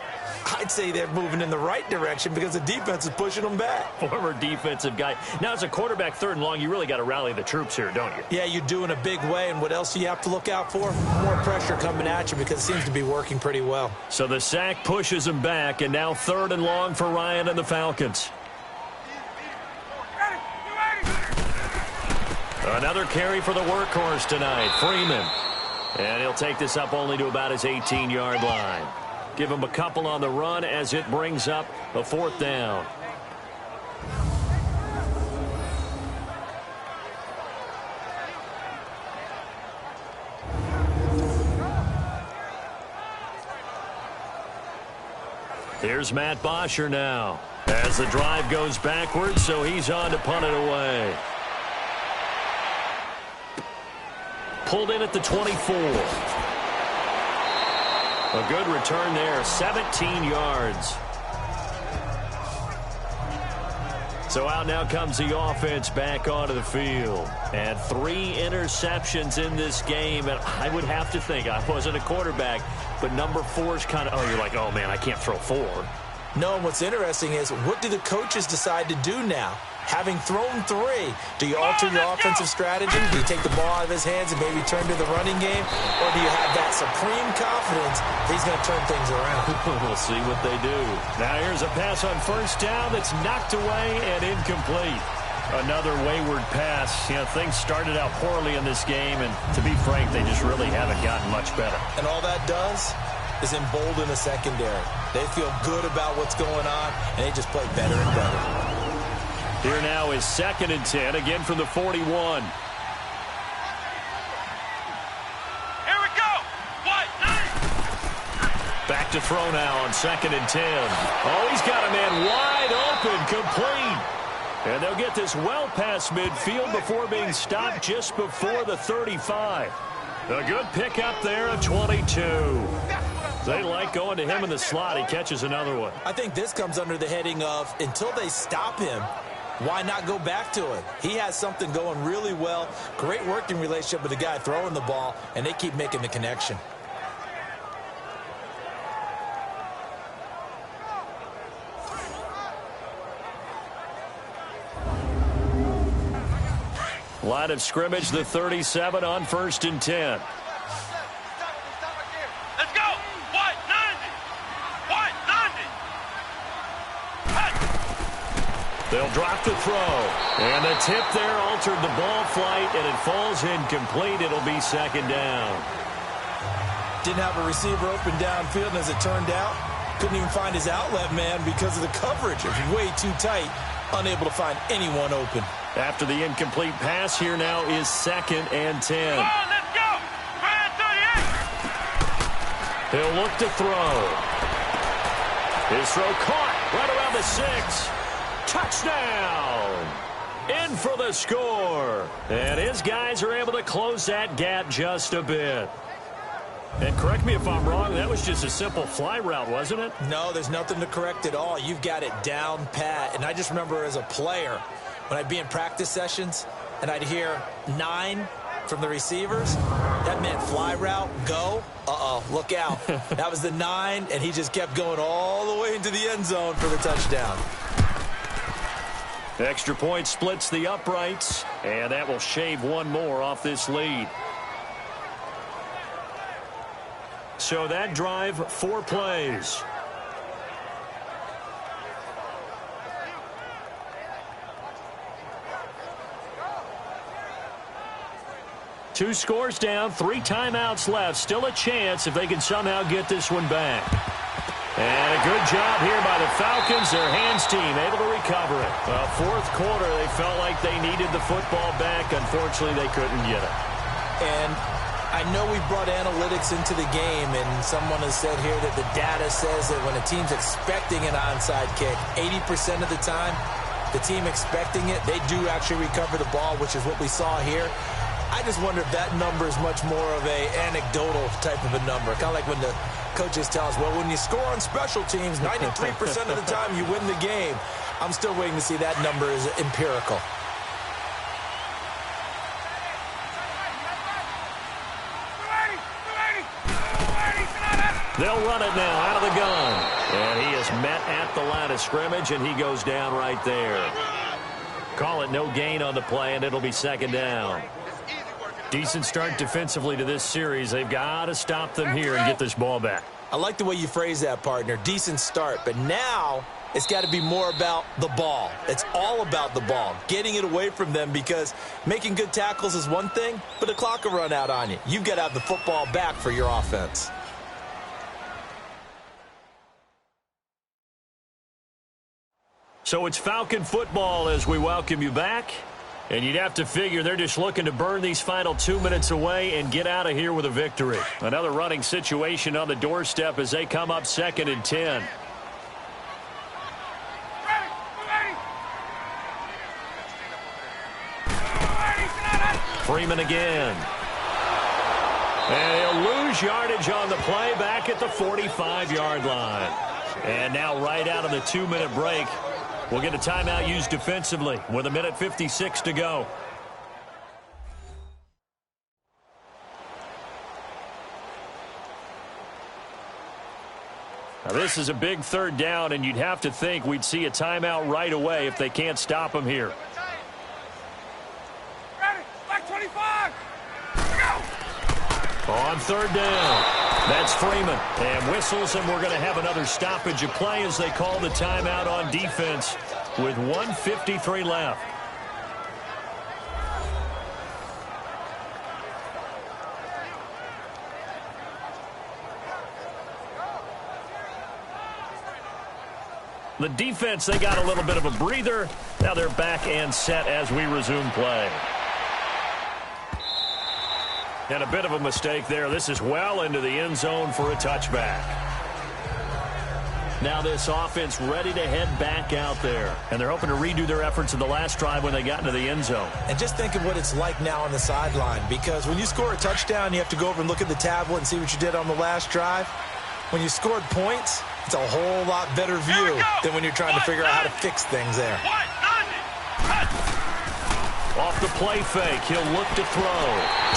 I'd say they're moving in the right direction because the defense is pushing them back. Former defensive guy. Now, as a quarterback 3rd and long, you really got to rally the troops here, don't you? Yeah, you do in a big way. And what else do you have to look out for? More pressure coming at you because it seems to be working pretty well. So the sack pushes him back, and now 3rd and long for Ryan and the Falcons. Another carry for the workhorse tonight, Freeman. And he'll take this up only to about his 18-yard line. Give him a couple on the run as it brings up a 4th down. Here's Matt Bosher now. As the drive goes backwards, so he's on to punt it away. Pulled in at the 24. A good return there, 17 yards. So out now comes the offense back onto the field. And 3 interceptions in this game. And I would have to think, I wasn't a quarterback, but number 4's kind of, you're like, oh, man, I can't throw 4. No, and what's interesting is, what do the coaches decide to do now? Having thrown 3, do you alter your offensive strategy? Do you take the ball out of his hands and maybe turn to the running game? Or do you have that supreme confidence that he's going to turn things around? We'll see what they do. Now here's a pass on 1st down that's knocked away and incomplete. Another wayward pass. You know, things started out poorly in this game, and to be frank, they just really haven't gotten much better. And all that does is embolden the secondary. They feel good about what's going on, and they just play better and better. Here now is 2nd and 10, again from the 41. Here we go. White, 90. Back to throw now on 2nd and 10. Oh, he's got a man wide open, complete. And they'll get this well past midfield before being stopped just before the 35. A good pickup there of 22. They like going to him in the slot. He catches another one. I think this comes under the heading of, until they stop him, why not go back to it? He has something going really well. Great working relationship with the guy throwing the ball, and they keep making the connection. Line of scrimmage, the 37 on 1st and 10. Let's go. White, 90. White, 90. They'll drop the throw. And the tip there altered the ball flight, and it falls incomplete. It'll be second down. Didn't have a receiver open downfield, and as it turned out, couldn't even find his outlet man because of the coverage. It was way too tight, unable to find anyone open. After the incomplete pass, here now is 2nd and 10. Come on, let's go. Grand 38. He'll look to throw. His throw caught right around the 6. Touchdown! In for the score. And his guys are able to close that gap just a bit. And correct me if I'm wrong, that was just a simple fly route, wasn't it? No, there's nothing to correct at all. You've got it down pat. And I just remember as a player, when I'd be in practice sessions and I'd hear 9 from the receivers, that meant fly route, go. Uh-oh, look out. That was the 9, and he just kept going all the way into the end zone for the touchdown. Extra point splits the uprights, and that will shave one more off this lead. So that drive, 4 plays. Two scores down, 3 timeouts left. Still a chance if they can somehow get this one back. And a good job here by the Falcons. Their hands team able to recover it. Well, 4th quarter, they felt like they needed the football back. Unfortunately, they couldn't get it. And I know we brought analytics into the game, and someone has said here that the data says that when a team's expecting an onside kick, 80% of the time, the team expecting it, they do actually recover the ball, which is what we saw here. I just wonder if that number is much more of a anecdotal type of a number. Kind of like when the coaches tell us, well, when you score on special teams, 93% of the time you win the game. I'm still waiting to see that number is empirical. They'll run it now out of the gun. And he is met at the line of scrimmage, and he goes down right there. Call it no gain on the play, and it'll be second down. Decent start defensively to this series. They've got to stop them here and get this ball back. I like the way you phrase that, partner. Decent start. But now it's got to be more about the ball. It's all about the ball. Getting it away from them, because making good tackles is one thing, but the clock will run out on you. You've got to have the football back for your offense. So it's Falcon football as we welcome you back. And you'd have to figure they're just looking to burn these final 2 minutes away and get out of here with a victory. Another running situation on the doorstep as they come up 2nd and 10. Freeman again. And he'll lose yardage on the play back at the 45-yard line. And now right out of the 2-minute break, we'll get a timeout used defensively with 1:56 to go. Now this is a big 3rd down, and you'd have to think we'd see a timeout right away if they can't stop them here. Ready, back 25. Go. On 3rd down, that's Freeman. And whistles, and we're going to have another stoppage of play as they call the timeout on defense with 1:53 left. The defense, they got a little bit of a breather. Now they're back and set as we resume play. And a bit of a mistake there. This is well into the end zone for a touchback. Now this offense ready to head back out there. And they're hoping to redo their efforts in the last drive when they got into the end zone. And just think of what it's like now on the sideline, because when you score a touchdown, you have to go over and look at the tablet and see what you did on the last drive. When you scored points, it's a whole lot better view than when you're trying to figure out how to fix things there. Off the play fake, he'll look to throw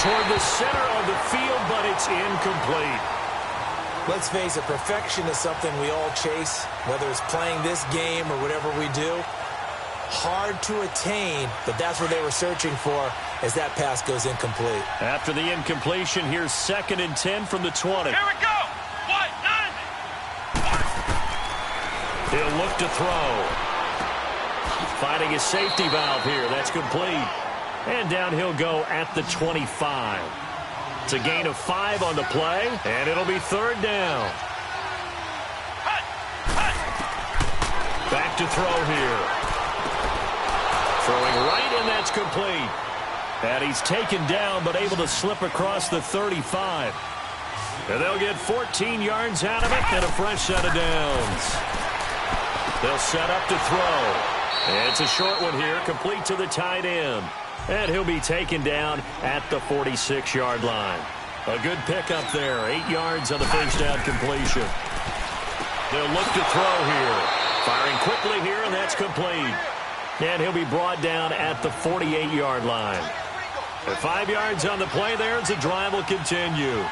toward the center of the field, but it's incomplete. Let's face it, perfection is something we all chase, whether it's playing this game or whatever we do. Hard to attain, but that's what they were searching for as that pass goes incomplete. After the incompletion, here's 2nd and 10 from the 20. Here we go. He'll look to throw. finding his safety valve here. That's complete. And down he'll go at the 25. It's a gain of 5 on the play, and it'll be 3rd down. Back to throw here. Throwing right, and that's complete. And he's taken down, but able to slip across the 35. And they'll get 14 yards out of it and a fresh set of downs. They'll set up to throw. And it's a short one here, complete to the tight end. And he'll be taken down at the 46-yard line. A good pickup there, 8 yards on the first down completion. They'll look to throw here. Firing quickly here, and that's complete. And he'll be brought down at the 48-yard line. At 5 yards on the play there, as the drive will continue.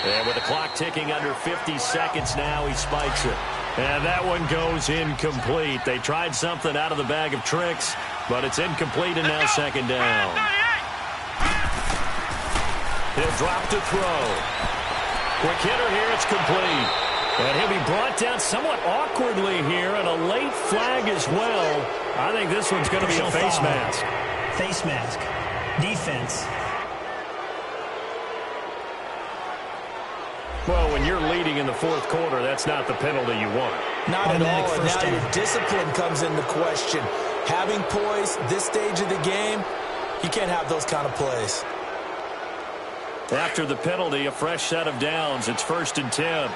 And with the clock ticking under 50 seconds now, he spikes it. And that one goes incomplete. They tried something out of the bag of tricks, but it's incomplete and now 2nd down. He'll drop to throw. Quick hitter here, it's complete. And he'll be brought down somewhat awkwardly here, and a late flag as well. I think this one's going to be a face mask. Face mask. Defense. Well, when you're leading in the 4th quarter, that's not the penalty you want. Not at all. And now your discipline comes into question. Having poise this stage of the game, you can't have those kind of plays. After the penalty, a fresh set of downs. It's 1st and 10.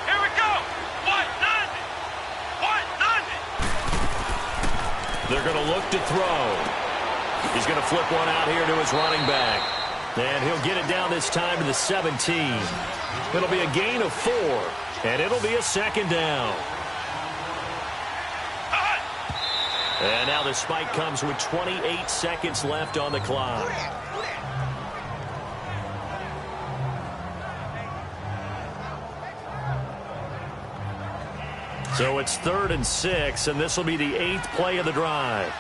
Here we go. What done it? What done it? They're going to look to throw. He's going to flip one out here to his running back. And he'll get it down this time to the 17. It'll be a gain of 4, and it'll be a 2nd down. And now the spike comes with 28 seconds left on the clock. So it's 3rd and 6, and this will be the 8th play of the drive.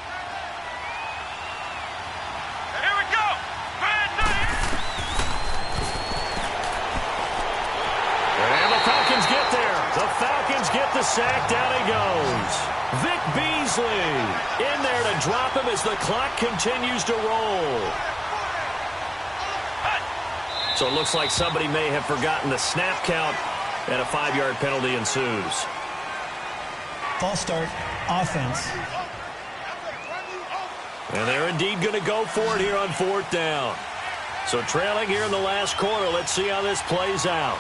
The Falcons get the sack. Down he goes. Vic Beasley in there to drop him as the clock continues to roll. So it looks like somebody may have forgotten the snap count, and a 5-yard penalty ensues. False start. Offense. And they're indeed going to go for it here on 4th down. So trailing here in the last quarter. Let's see how this plays out.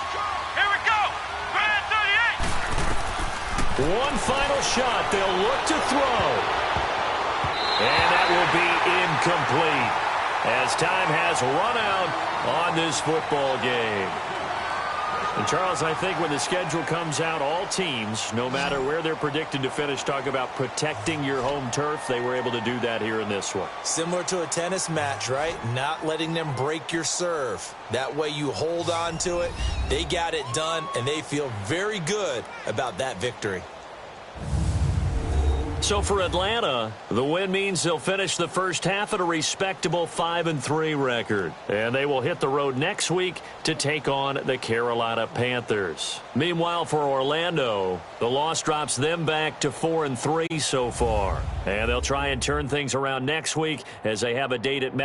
One final shot. They'll look to throw. And that will be incomplete as time has run out on this football game. And, Charles, I think when the schedule comes out, all teams, no matter where they're predicted to finish, talk about protecting your home turf. They were able to do that here in this one. Similar to a tennis match, right? Not letting them break your serve. That way you hold on to it. They got it done, and they feel very good about that victory. So for Atlanta, the win means they'll finish the first half at a respectable 5-3 record. And they will hit the road next week to take on the Carolina Panthers. Meanwhile, for Orlando, the loss drops them back to 4-3 so far. And they'll try and turn things around next week as they have a date at